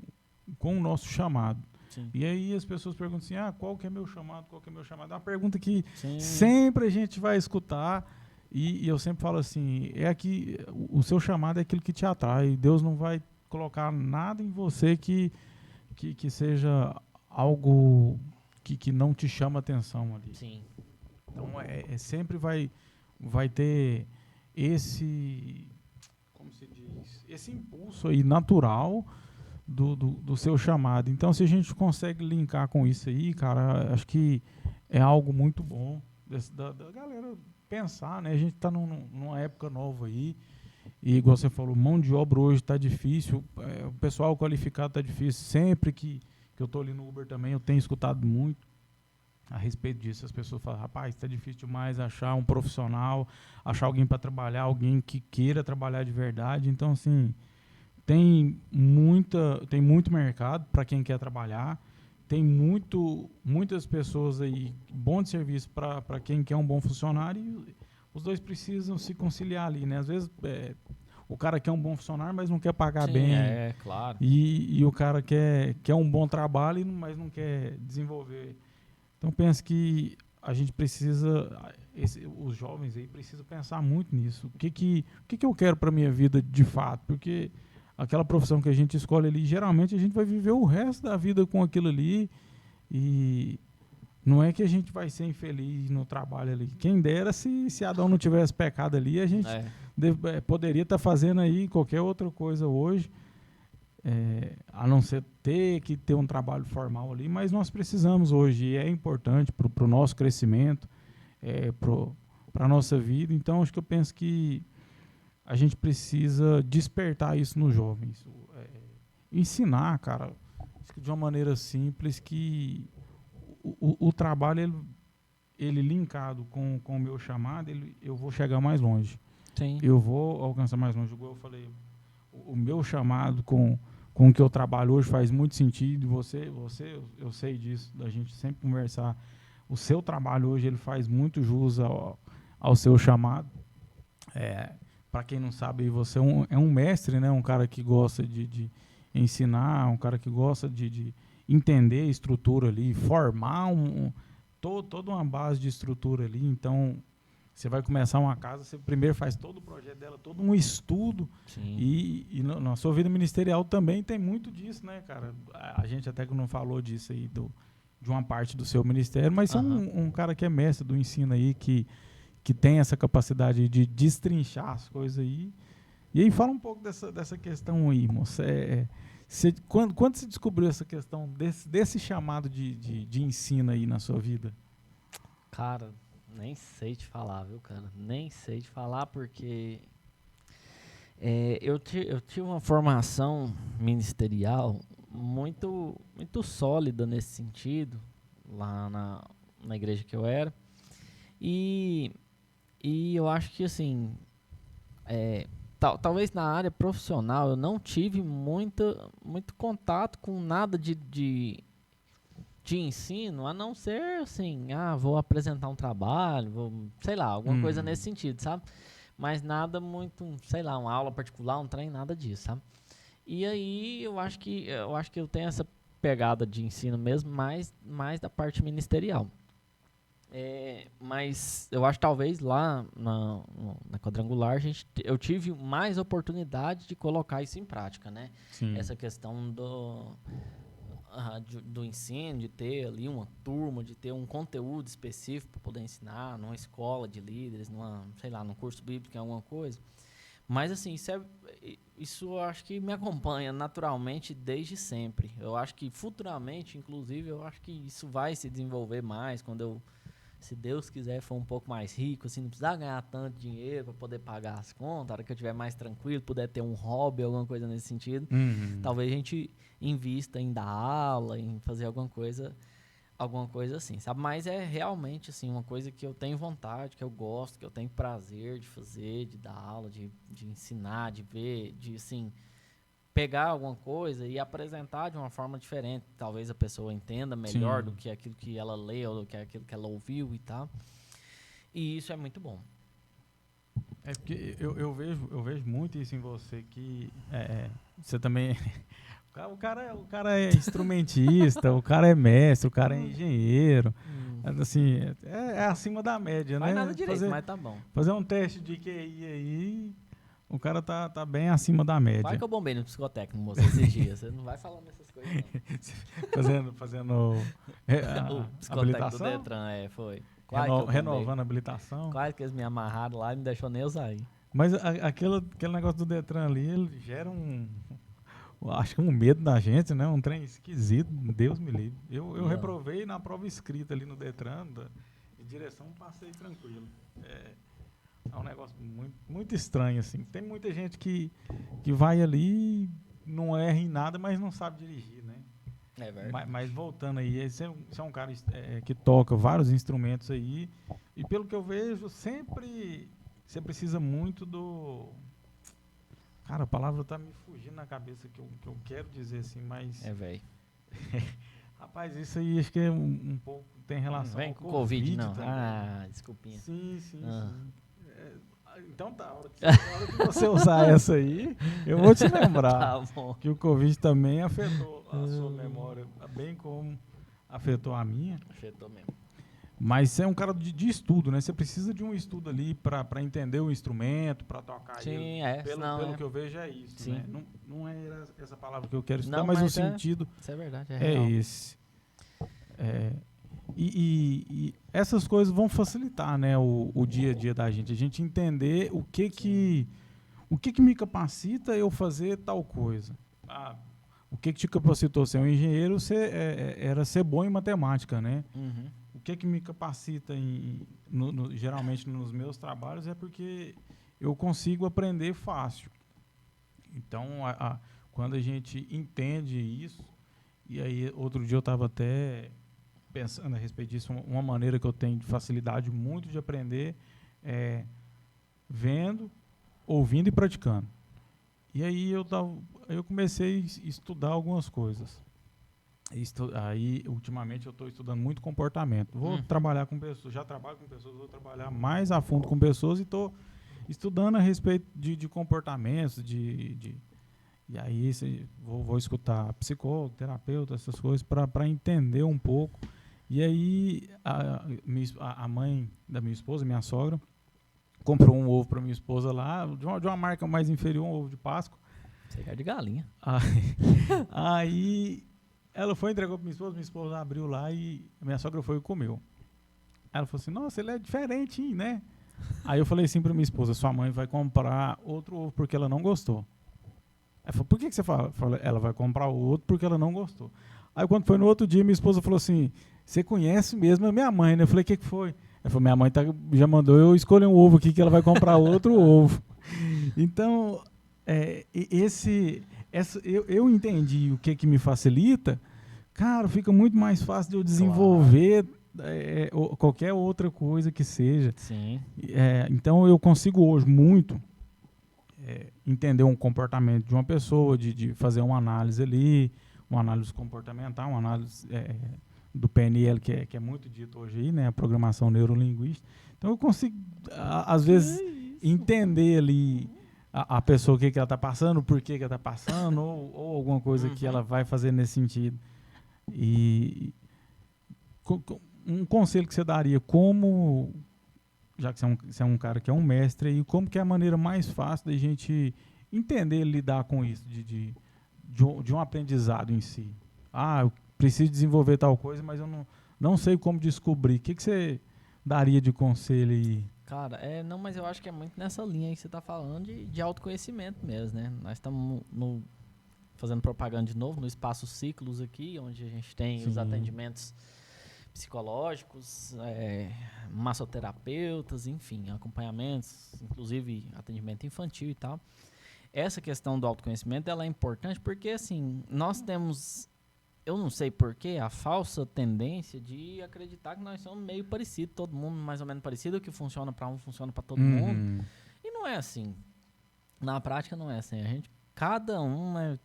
o nosso chamado. Sim. E aí as pessoas perguntam assim, qual que é meu chamado, qual que é meu chamado? É uma pergunta que sempre a gente vai escutar, e eu sempre falo assim, o seu chamado é aquilo que te atrai. Deus não vai colocar nada em você que seja algo que não te chama atenção ali. Sim. Então, sempre vai ter esse, como se diz, esse impulso aí natural do seu chamado. Então, se a gente consegue linkar com isso aí, cara, acho que é algo muito bom da galera pensar, né? A gente está numa época nova aí, e igual você falou, mão de obra hoje está difícil, o pessoal qualificado está difícil. Sempre que eu estou ali no Uber também, eu tenho escutado muito a respeito disso. As pessoas falam, rapaz, está difícil demais achar um profissional, achar alguém para trabalhar, alguém que queira trabalhar de verdade. Então, assim, tem muito mercado para quem quer trabalhar, tem muitas pessoas aí, bom de serviço para quem quer um bom funcionário, e os dois precisam se conciliar ali, né? Às vezes o cara quer um bom funcionário, mas não quer pagar bem. Claro. E o cara quer um bom trabalho, mas não quer desenvolver. Então, penso que a gente precisa, os jovens aí precisam pensar muito nisso. O que eu quero para a minha vida de fato? Porque aquela profissão que a gente escolhe ali, geralmente a gente vai viver o resto da vida com aquilo ali, e não é que a gente vai ser infeliz no trabalho ali. Quem dera se Adão não tivesse pecado ali, a gente poderia estar fazendo aí qualquer outra coisa hoje, a não ser ter que ter um trabalho formal ali, mas nós precisamos hoje, e é importante para o nosso crescimento, para a nossa vida. Então, acho que eu penso que a gente precisa despertar isso nos jovens. Ensinar, cara, acho que de uma maneira simples, que o trabalho, ele linkado com o meu chamado, eu vou chegar mais longe. Sim. Eu vou alcançar mais longe. Igual eu falei, o meu chamado com o que eu trabalho hoje faz muito sentido. Eu sei disso, da gente sempre conversar. O seu trabalho hoje, ele faz muito jus ao seu chamado. Para quem não sabe, você é um mestre, né? Um cara que gosta de ensinar, um cara que gosta de entender a estrutura ali, formar toda uma base de estrutura ali. Então, você vai começar uma casa, você primeiro faz todo o projeto dela, todo um estudo. Sim. E na sua vida ministerial também tem muito disso, né, cara? A gente até que não falou disso aí, de uma parte do seu ministério, mas você é um cara que é mestre do ensino aí, que que tem essa capacidade de destrinchar as coisas aí. E aí fala um pouco dessa questão aí, moça. Quando você descobriu essa questão desse chamado de ensino aí na sua vida? Cara, nem sei te falar, viu, cara? Nem sei te falar porque eu tive uma formação ministerial muito sólida nesse sentido, lá na igreja que eu era. E eu acho que, assim, talvez na área profissional eu não tive muito contato com nada de ensino, a não ser, assim, vou apresentar um trabalho, sei lá, alguma coisa nesse sentido, sabe? Mas nada muito, sei lá, uma aula particular, um trem, nada disso, sabe? E aí eu acho que eu tenho essa pegada de ensino mesmo, mais da parte ministerial. Mas eu acho que talvez lá na Quadrangular eu tive mais oportunidade de colocar isso em prática, né? Sim. Essa questão do ensino, de ter ali uma turma, de ter um conteúdo específico para poder ensinar numa escola de líderes, sei lá, num curso bíblico, alguma coisa. Mas assim, isso eu acho que me acompanha naturalmente desde sempre. Eu acho que futuramente, inclusive, eu acho que isso vai se desenvolver mais quando eu, se Deus quiser, for um pouco mais rico, assim, não precisar ganhar tanto dinheiro para poder pagar as contas, a hora que eu estiver mais tranquilo, puder ter um hobby, alguma coisa nesse sentido, talvez a gente invista em dar aula, em fazer alguma coisa assim, sabe? Mas é realmente, assim, uma coisa que eu tenho vontade, que eu gosto, que eu tenho prazer de fazer, de dar aula, de ensinar, de ver, de, assim, pegar alguma coisa e apresentar de uma forma diferente. Talvez a pessoa entenda melhor do que aquilo que ela leu, do que aquilo que ela ouviu e tal. E isso é muito bom. É porque eu vejo muito isso em você, que você também... O cara é instrumentista, o cara é mestre, o cara é engenheiro. Assim, é acima da média, Faz né? nada direito, mas tá bom. Fazer um teste de QI aí, o cara tá bem acima da média. Vai que eu bombei no psicotécnico, moça, esses dias. Você não vai falando essas coisas, Fazendo não. O psicotécnico habilitação? do Detran, foi. Quase Renovando a habilitação. Quase que eles me amarraram lá e não deixou nem eu sair. Mas aquele negócio do Detran ali, ele gera acho que um medo da gente, né? Um trem esquisito, Deus me livre. Eu reprovei na prova escrita ali no Detran, de direção, passei tranquilo. É um negócio muito, muito estranho, assim. Tem muita gente que vai ali e não erra em nada, mas não sabe dirigir, né? É verdade. Mas voltando aí, você é um cara que toca vários instrumentos aí, e pelo que eu vejo, sempre você precisa muito do... Cara, a palavra tá me fugindo na cabeça que eu quero dizer assim, mas... velho. Rapaz, isso aí acho que é um pouco... Tem relação Vem com com Covid, não. também. Desculpinha. Sim. Então tá, a hora que você usar essa aí, eu vou te lembrar Tá bom. que o Covid também afetou a sua memória, bem como afetou a minha. Afetou mesmo. Mas você é um cara de estudo, né? Você precisa de um estudo ali para entender o instrumento, para tocar ele. Sim, pelo que eu vejo é isso, Sim. né? Não é essa palavra que eu quero estudar, Não, mas o mas sentido isso é verdade, é real. esse. E essas coisas vão facilitar, né, o dia a dia da gente. A gente entender o que me capacita eu fazer tal coisa. O que te capacitou ser um engenheiro era ser bom em matemática, né? Uhum. O que me capacita, geralmente nos meus trabalhos, é porque eu consigo aprender fácil. Então, quando a gente entende isso, e aí outro dia eu estava até pensando a respeito disso, uma maneira que eu tenho de facilidade muito de aprender é vendo, ouvindo e praticando. E aí eu comecei a estudar algumas coisas. Aí, ultimamente, eu estou estudando muito comportamento. Vou trabalhar com pessoas, já trabalho com pessoas, vou trabalhar mais a fundo com pessoas e estou estudando a respeito de comportamentos, e aí vou escutar psicólogo, terapeuta, essas coisas, para entender um pouco. E aí, a mãe da minha esposa, minha sogra, comprou um ovo para minha esposa lá, de uma marca mais inferior, um ovo de Páscoa. Você quer de galinha. Aí ela foi, entregou para minha esposa abriu lá e a minha sogra foi e comeu. Ela falou assim, nossa, ele é diferente, né? Aí eu falei assim pra minha esposa, sua mãe vai comprar outro ovo porque ela não gostou. Ela falou, por que você fala? Ela vai comprar o outro porque ela não gostou. Aí quando foi no outro dia, minha esposa falou assim, você conhece mesmo a minha mãe, né? Eu falei, o que foi? Ela falou, minha mãe já mandou eu escolher um ovo aqui que ela vai comprar outro ovo. Então, eu entendi o que me facilita, cara, fica muito mais fácil de eu desenvolver qualquer outra coisa que seja. Sim. Então eu consigo hoje muito entender um comportamento de uma pessoa, de fazer uma análise ali, uma análise comportamental, uma análise do PNL, que é muito dito hoje aí, né, a programação neurolinguística. Então eu consigo, às vezes, entender ali a pessoa o que ela está passando, por que ela está passando, ou alguma coisa que ela vai fazer nesse sentido. E um conselho que você daria, como, já que você é um cara que é um mestre, e como que é a maneira mais fácil da gente entender, lidar com isso, de um aprendizado em si? Eu preciso desenvolver tal coisa, mas eu não sei como descobrir. O que você daria de conselho aí? Cara, não, mas eu acho que é muito nessa linha aí que você está falando de autoconhecimento mesmo, né? Nós estamos fazendo propaganda de novo no Espaço Ciclos aqui, onde a gente tem os atendimentos psicológicos, massoterapeutas, enfim, acompanhamentos, inclusive atendimento infantil e tal. Essa questão do autoconhecimento, ela é importante porque, assim, nós temos, eu não sei porquê, a falsa tendência de acreditar que nós somos meio parecidos, todo mundo mais ou menos parecido, o que funciona para um funciona para todo mundo. E não é assim. Na prática não é assim. Cada um é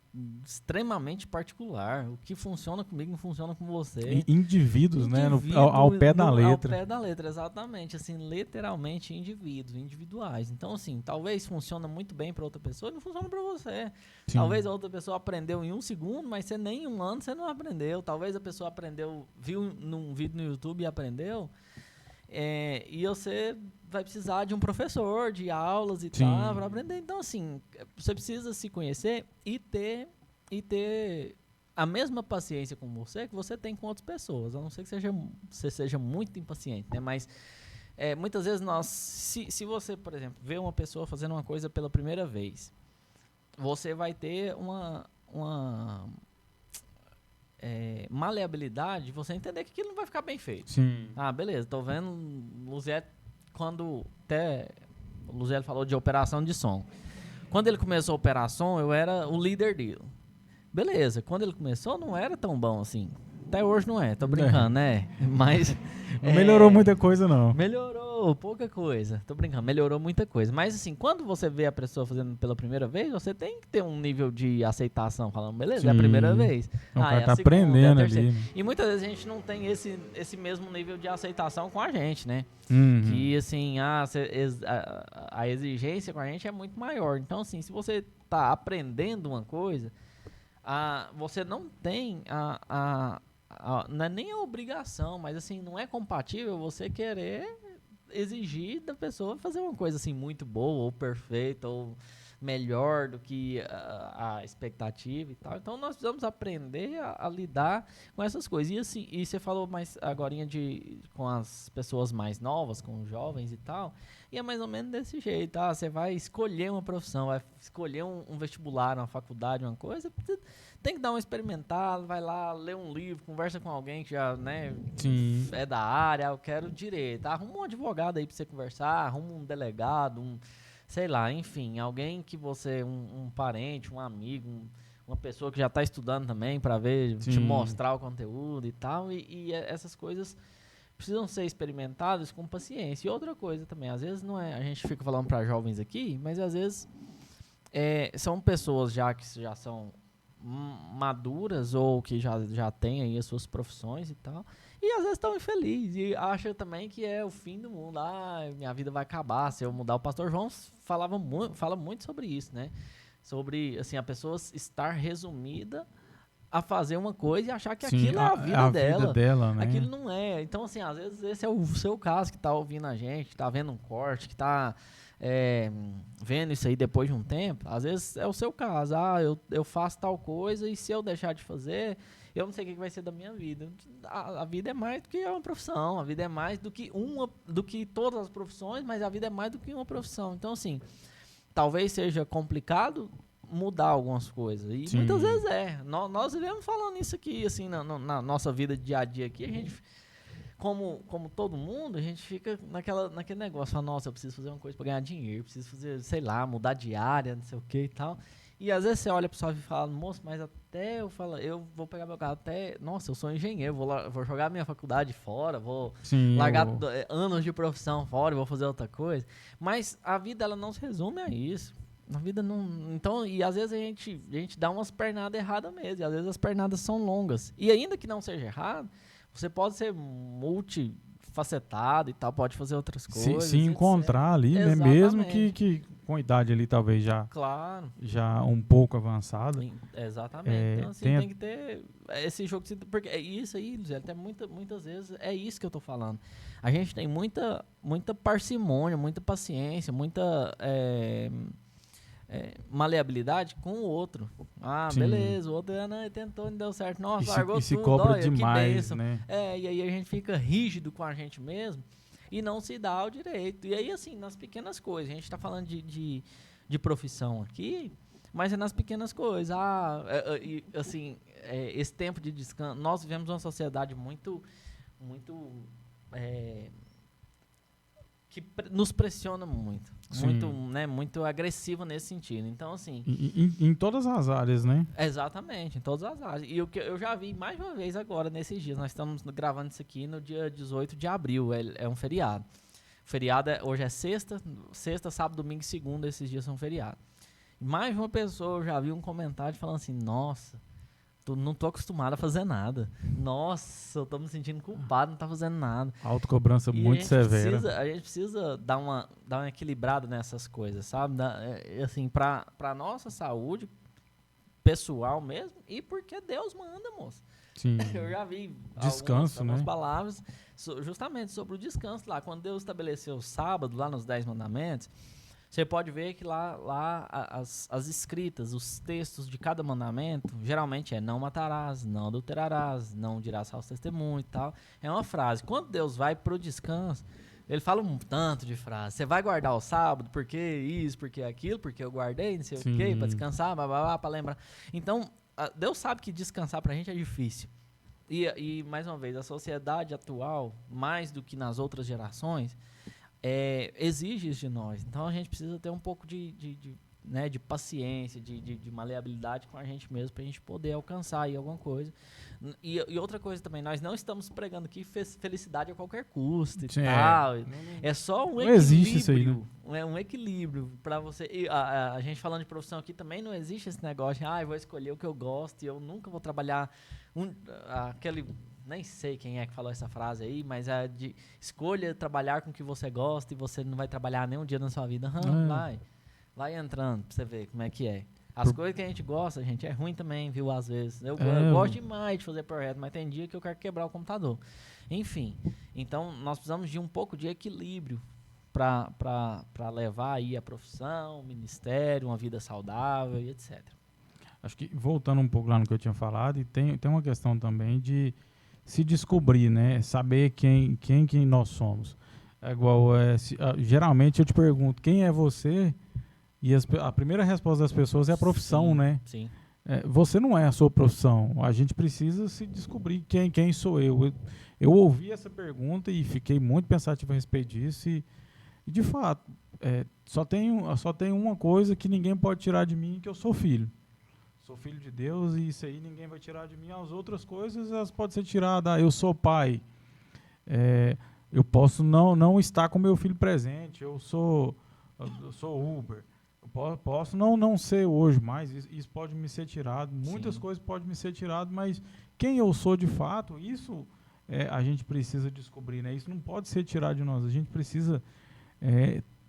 extremamente particular. O que funciona comigo não funciona com você. Indivíduos, né? Ao pé da letra. Ao pé da letra, exatamente. Assim, literalmente individuais. Então, assim, talvez funcione muito bem para outra pessoa e não funciona para você. Sim. Talvez a outra pessoa aprendeu em 1 segundo, mas você nem em 1 ano você não aprendeu. Talvez a pessoa viu num vídeo no YouTube e aprendeu. E você vai precisar de um professor, de aulas e tal, para aprender. Então, assim, você precisa se conhecer e ter a mesma paciência com você que você tem com outras pessoas. A não ser que você seja muito impaciente, né? Mas muitas vezes se você, por exemplo, vê uma pessoa fazendo uma coisa pela primeira vez, você vai ter uma maleabilidade de você entender que aquilo não vai ficar bem feito. Sim. Beleza, tô vendo o Luziel, quando até o Luziel falou de operação de som. Quando ele começou a operação, eu era o líder dele. Beleza, quando ele começou não era tão bom assim. Até hoje não é, tô brincando, né? Mas... Não melhorou muita coisa, não. Melhorou pouca coisa, tô brincando, melhorou muita coisa. Mas assim, quando você vê a pessoa fazendo pela primeira vez, você tem que ter um nível de aceitação, falando, beleza, sim, é a primeira vez. O cara tá aprendendo ali. Né? E muitas vezes a gente não tem esse mesmo nível de aceitação com a gente, né? Que assim, a exigência com a gente é muito maior. Então assim, se você tá aprendendo uma coisa, você não tem não é nem a obrigação, mas assim, não é compatível você querer exigir da pessoa fazer uma coisa assim muito boa, ou perfeita, ou melhor do que a expectativa e tal. Então nós precisamos aprender a lidar com essas coisas. E assim, e você falou mais agorinha com as pessoas mais novas, com os jovens e tal, e é mais ou menos desse jeito, você vai escolher uma profissão, vai escolher um vestibular, uma faculdade, uma coisa, tem que dar uma experimentada, vai lá, lê um livro, conversa com alguém que já, né, é da área, eu quero direito, arruma um advogado aí pra você conversar, arruma um delegado, sei lá, enfim, alguém que você, um parente, um amigo, uma pessoa que já está estudando também para ver, te mostrar o conteúdo e tal, e essas coisas precisam ser experimentadas com paciência. E outra coisa também, às vezes não é, a gente fica falando para jovens aqui, mas às vezes são pessoas que já são maduras ou que já têm aí as suas profissões e tal, e às vezes estão infelizes e acham também que é o fim do mundo, minha vida vai acabar se eu mudar. O pastor João fala muito sobre isso, né? Sobre, assim, a pessoa estar resumida a fazer uma coisa e achar que aquilo é a vida dela, né? Aquilo não é. Então, assim, às vezes esse é o seu caso que tá ouvindo a gente, que tá vendo um corte, que tá vendo isso aí depois de um tempo. Às vezes é o seu caso. Eu faço tal coisa e se eu deixar de fazer, eu não sei o que vai ser da minha vida. A vida é mais do que uma profissão, a vida é mais do que todas as profissões, mas a vida é mais do que uma profissão. Então, assim, talvez seja complicado mudar algumas coisas. E Sim. muitas vezes nós vivemos falando isso aqui, assim, na nossa vida dia a dia aqui, a gente, como todo mundo, a gente fica naquele negócio, fala, nossa, eu preciso fazer uma coisa para ganhar dinheiro, eu preciso fazer, sei lá, mudar de área, não sei o que e tal. E às vezes você olha pro pessoal e fala, moço, mas até eu falo, eu vou pegar meu carro até, nossa, eu sou engenheiro, vou jogar minha faculdade fora, vou largar anos de profissão fora, vou fazer outra coisa. Mas a vida, ela não se resume a isso. A vida não... Então, e às vezes a gente dá umas pernadas erradas mesmo, e às vezes as pernadas são longas. E ainda que não seja errado, você pode ser multifacetado e tal, pode fazer outras coisas. Se encontrar ali, né? Mesmo que com idade ali talvez já um pouco avançada. Exatamente. Então, assim, tem que ter esse jogo. Porque é isso aí, Zé, até muitas vezes é isso que eu tô falando. A gente tem muita parcimônia, muita paciência, muita maleabilidade com o outro. Sim. Beleza, o outro tentou, não deu certo. Nossa, largou tudo. Se cobra demais, né? E aí a gente fica rígido com a gente mesmo e não se dá o direito. E aí, assim, nas pequenas coisas, a gente tá falando de profissão aqui, mas é nas pequenas coisas. Esse tempo de descanso, nós vivemos uma sociedade muito que nos pressiona muito. Muito agressiva nesse sentido. Então, assim... Em todas as áreas, né? Exatamente, em todas as áreas. E o que eu já vi mais uma vez agora, nesses dias. Nós estamos gravando isso aqui no dia 18 de abril. É um feriado. Feriado hoje é sexta, sábado, domingo e segunda. Esses dias são feriado. Mais uma pessoa, eu já vi um comentário falando assim, nossa... não tô acostumado a fazer nada. Nossa, eu tô me sentindo culpado, não tá fazendo nada. Autocobrança muito severa. A gente precisa dar uma equilibrada nessas coisas, sabe? Assim, pra nossa saúde pessoal mesmo e porque Deus manda, moço. Sim. Eu já vi algumas palavras justamente sobre o descanso lá. Quando Deus estabeleceu o sábado, lá nos 10 mandamentos, você pode ver que lá as escritas, os textos de cada mandamento, geralmente não matarás, não adulterarás, não dirás falso testemunho e tal. É uma frase. Quando Deus vai pro descanso, ele fala um tanto de frases. Você vai guardar o sábado, porque isso, porque aquilo, porque eu guardei, não sei o quê, para descansar, para lembrar. Então, Deus sabe que descansar pra gente é difícil. E, mais uma vez, a sociedade atual, mais do que nas outras gerações, exige isso de nós. Então a gente precisa ter um pouco de paciência, de maleabilidade com a gente mesmo para a gente poder alcançar aí alguma coisa. E outra coisa também, nós não estamos pregando aqui felicidade a qualquer custo e tal. É só um equilíbrio. Não existe isso aí, né? É um equilíbrio para você. E a gente falando de profissão aqui também não existe esse negócio de eu vou escolher o que eu gosto e eu nunca vou trabalhar aquele... Nem sei quem é que falou essa frase aí, mas é de escolha trabalhar com o que você gosta e você não vai trabalhar nem um dia na sua vida. Vai entrando pra você ver como é que é. As coisas que a gente gosta, gente, é ruim também, viu, às vezes. Eu gosto demais de fazer projeto, mas tem dia que eu quero quebrar o computador. Enfim, então nós precisamos de um pouco de equilíbrio para levar aí a profissão, o ministério, uma vida saudável e etc. Acho que, voltando um pouco lá no que eu tinha falado, e tem uma questão também de se descobrir, né? Saber quem nós somos. É igual, geralmente eu te pergunto, quem é você? E a primeira resposta das pessoas é a profissão, sim, né? Sim. Você não é a sua profissão. A gente precisa se descobrir quem sou eu. Eu ouvi essa pergunta e fiquei muito pensativo a respeito disso e de fato, só tem uma coisa que ninguém pode tirar de mim, que eu sou filho. Sou filho de Deus e isso aí ninguém vai tirar de mim. As outras coisas, elas podem ser tiradas. Eu sou pai. Eu posso não estar com meu filho presente. Eu sou Uber. Eu posso não ser hoje, mas isso pode me ser tirado. Muitas coisas podem me ser tirado, mas quem eu sou de fato, isso a gente precisa descobrir, né? Isso não pode ser tirado de nós. A gente precisa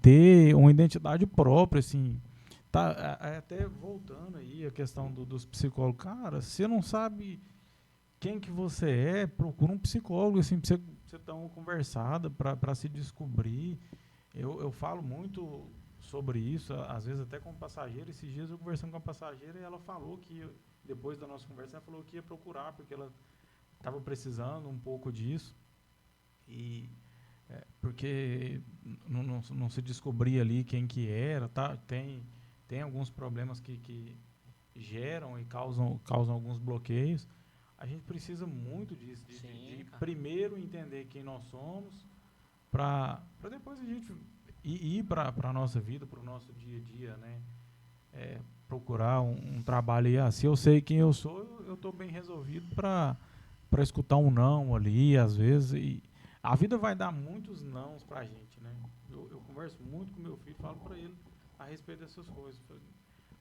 ter uma identidade própria, assim. Até voltando aí a questão dos psicólogos. Cara, se você não sabe quem que você é, procura um psicólogo, assim, pra você dar uma conversada, para se descobrir. Eu falo muito sobre isso, às vezes até com passageiro. Esses dias eu conversando com a passageira e ela falou que depois da nossa conversa, ela falou que ia procurar, porque ela estava precisando um pouco disso. E porque não se descobria ali quem que era, tá? Tem alguns problemas que geram e causam alguns bloqueios. A gente precisa muito disso, de primeiro entender quem nós somos, para depois a gente ir para a nossa vida, para o nosso dia a dia, né? Procurar um trabalho aí. Se eu sei quem eu sou, eu estou bem resolvido para escutar um não ali, às vezes. E a vida vai dar muitos nãos para a gente, né? Eu converso muito com meu filho, falo para ele a respeito dessas coisas.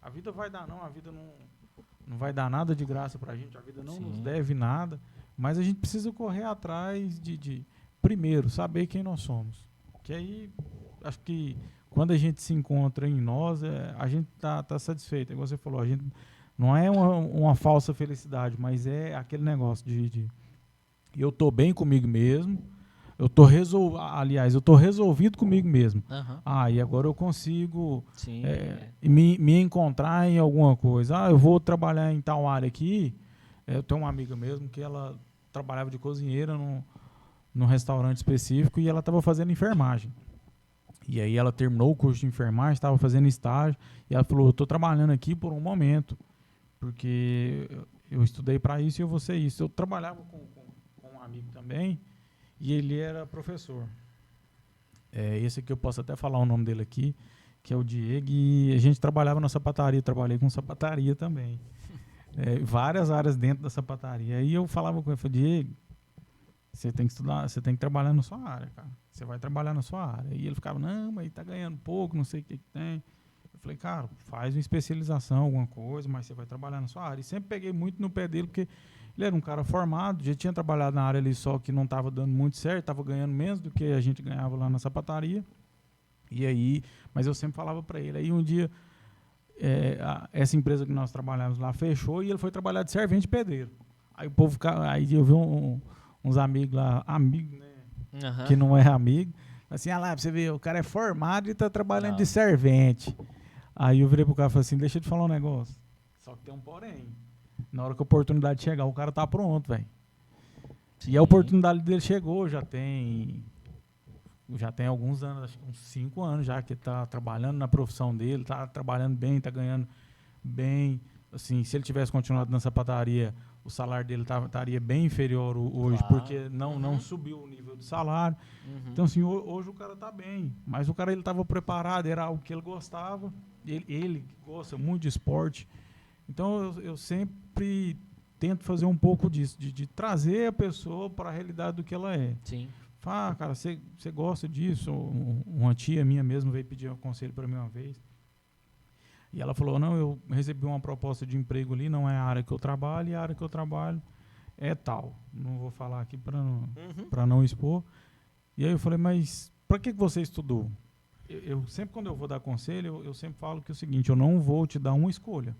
A vida vai dar não, a vida não vai dar nada de graça para a gente, a vida não nos deve nada, mas a gente precisa correr atrás de primeiro, saber quem nós somos. Que aí, acho que quando a gente se encontra em nós, a gente tá satisfeito. Igual você falou, a gente não é uma falsa felicidade, mas é aquele negócio de eu tô bem comigo mesmo, eu tô resolvido comigo mesmo. E agora eu consigo me encontrar em alguma coisa. Eu vou trabalhar em tal área aqui. Eu tenho uma amiga mesmo que ela trabalhava de cozinheira num restaurante específico e ela estava fazendo enfermagem. E aí ela terminou o curso de enfermagem, estava fazendo estágio, e ela falou, eu estou trabalhando aqui por um momento, porque eu estudei para isso e eu vou ser isso. Eu trabalhava com um amigo também, e ele era professor. Esse aqui eu posso até falar o nome dele aqui, que é o Diego, e a gente trabalhava na sapataria, trabalhei com sapataria também. Várias áreas dentro da sapataria. Aí eu falava com ele, falei, Diego, você tem que estudar, você tem que trabalhar na sua área, cara. Você vai trabalhar na sua área. E ele ficava, não, mas tá ganhando pouco, não sei o que tem. Eu falei, cara, faz uma especialização, alguma coisa, mas você vai trabalhar na sua área. E sempre peguei muito no pé dele, porque ele era um cara formado, já tinha trabalhado na área ali, só que não estava dando muito certo, estava ganhando menos do que a gente ganhava lá na sapataria. E aí, mas eu sempre falava para ele. Aí um dia, essa empresa que nós trabalhávamos lá fechou e ele foi trabalhar de servente de pedreiro. Aí o povo ficava, aí eu vi uns amigos lá, né? Que não é amigo. Assim, lá, pra você ver, o cara é formado e tá trabalhando de servente. Aí eu virei pro cara e falei assim, deixa eu te falar um negócio. Só que tem um porém. Na hora que a oportunidade chegar, o cara tá pronto, velho. E a oportunidade dele chegou, já tem alguns anos, acho que uns 5 anos já que tá trabalhando na profissão dele, tá trabalhando bem, tá ganhando bem. Assim, se ele tivesse continuado na sapataria, o salário dele estaria bem inferior hoje, porque não subiu o nível de salário. Então, assim, hoje o cara está bem, mas o cara ele estava preparado, era algo que ele gostava, ele gosta muito de esporte. Então, eu sempre tento fazer um pouco disso, de trazer a pessoa para a realidade do que ela é. Sim. Fala, cara, você gosta disso? Uma tia minha mesmo veio pedir um conselho para mim uma vez. E ela falou, não, eu recebi uma proposta de emprego ali, não é a área que eu trabalho, e a área que eu trabalho é tal. Não vou falar aqui para não expor. E aí eu falei, mas para que você estudou? Eu sempre, quando eu vou dar conselho, eu sempre falo que é o seguinte, eu não vou te dar uma escolha.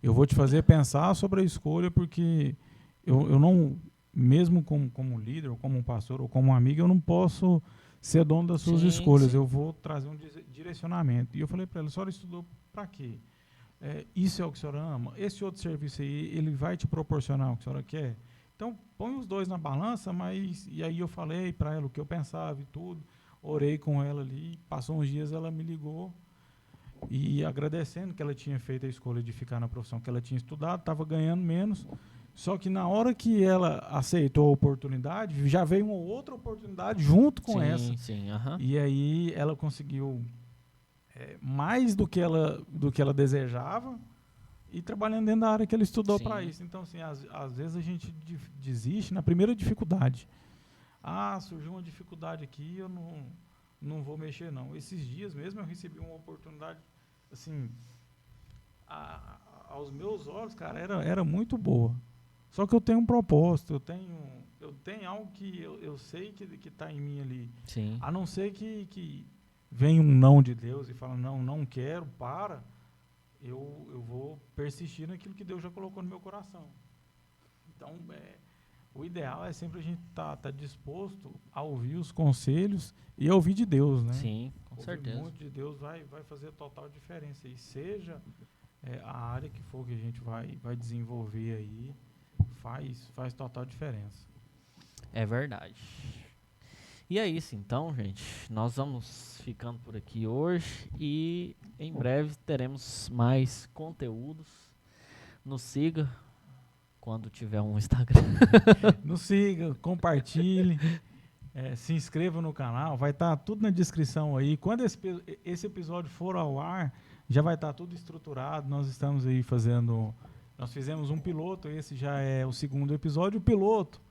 Eu vou te fazer pensar sobre a escolha, porque eu não, mesmo como líder, ou como um pastor, ou como um amigo, eu não posso ser dono das suas escolhas. Eu vou trazer um direcionamento. E eu falei para ela, a senhora estudou para quê? Isso é o que a senhora ama? Esse outro serviço aí, ele vai te proporcionar o que a senhora quer? Então, põe os dois na balança, e aí eu falei para ela o que eu pensava e tudo, orei com ela ali, passou uns dias, ela me ligou, e agradecendo que ela tinha feito a escolha de ficar na profissão que ela tinha estudado, estava ganhando menos, só que na hora que ela aceitou a oportunidade, já veio uma outra oportunidade junto com essa. E aí ela conseguiu mais do que ela desejava e trabalhando dentro da área que ela estudou para isso. Então, assim, às vezes a gente desiste na primeira dificuldade. Surgiu uma dificuldade aqui, eu não vou mexer, não. Esses dias mesmo eu recebi uma oportunidade, assim, aos meus olhos, cara, era muito boa. Só que eu tenho um propósito, eu tenho algo que eu sei que está em mim ali. Sim. A não ser que vem um não de Deus e fala, não quero, eu vou persistir naquilo que Deus já colocou no meu coração. Então, o ideal é sempre a gente tá disposto a ouvir os conselhos e a ouvir de Deus, né? Sim, com ouvir certeza. Muito de Deus vai fazer total diferença. E seja a área que for que a gente vai desenvolver aí, faz total diferença. É verdade. E é isso então, gente. Nós vamos ficando por aqui hoje e em breve teremos mais conteúdos. Nos siga quando tiver um Instagram. Nos siga, compartilhe, se inscreva no canal, vai estar tudo na descrição aí. Quando esse episódio for ao ar, já vai estar tudo estruturado. Nós estamos aí nós fizemos um piloto, esse já é o segundo episódio. O piloto,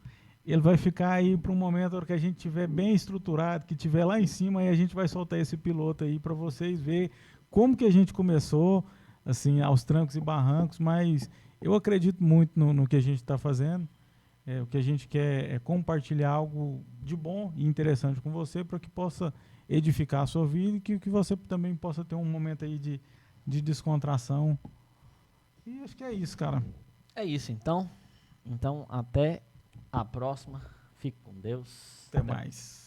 ele vai ficar aí para um momento que a gente tiver bem estruturado, que tiver lá em cima, aí a gente vai soltar esse piloto aí para vocês verem como que a gente começou, assim, aos trancos e barrancos, mas eu acredito muito no que a gente está fazendo. O que a gente quer é compartilhar algo de bom e interessante com você para que possa edificar a sua vida e que você também possa ter um momento aí de descontração. E acho que é isso, cara. É isso então. Então, até a próxima. Fique com Deus. Até mais.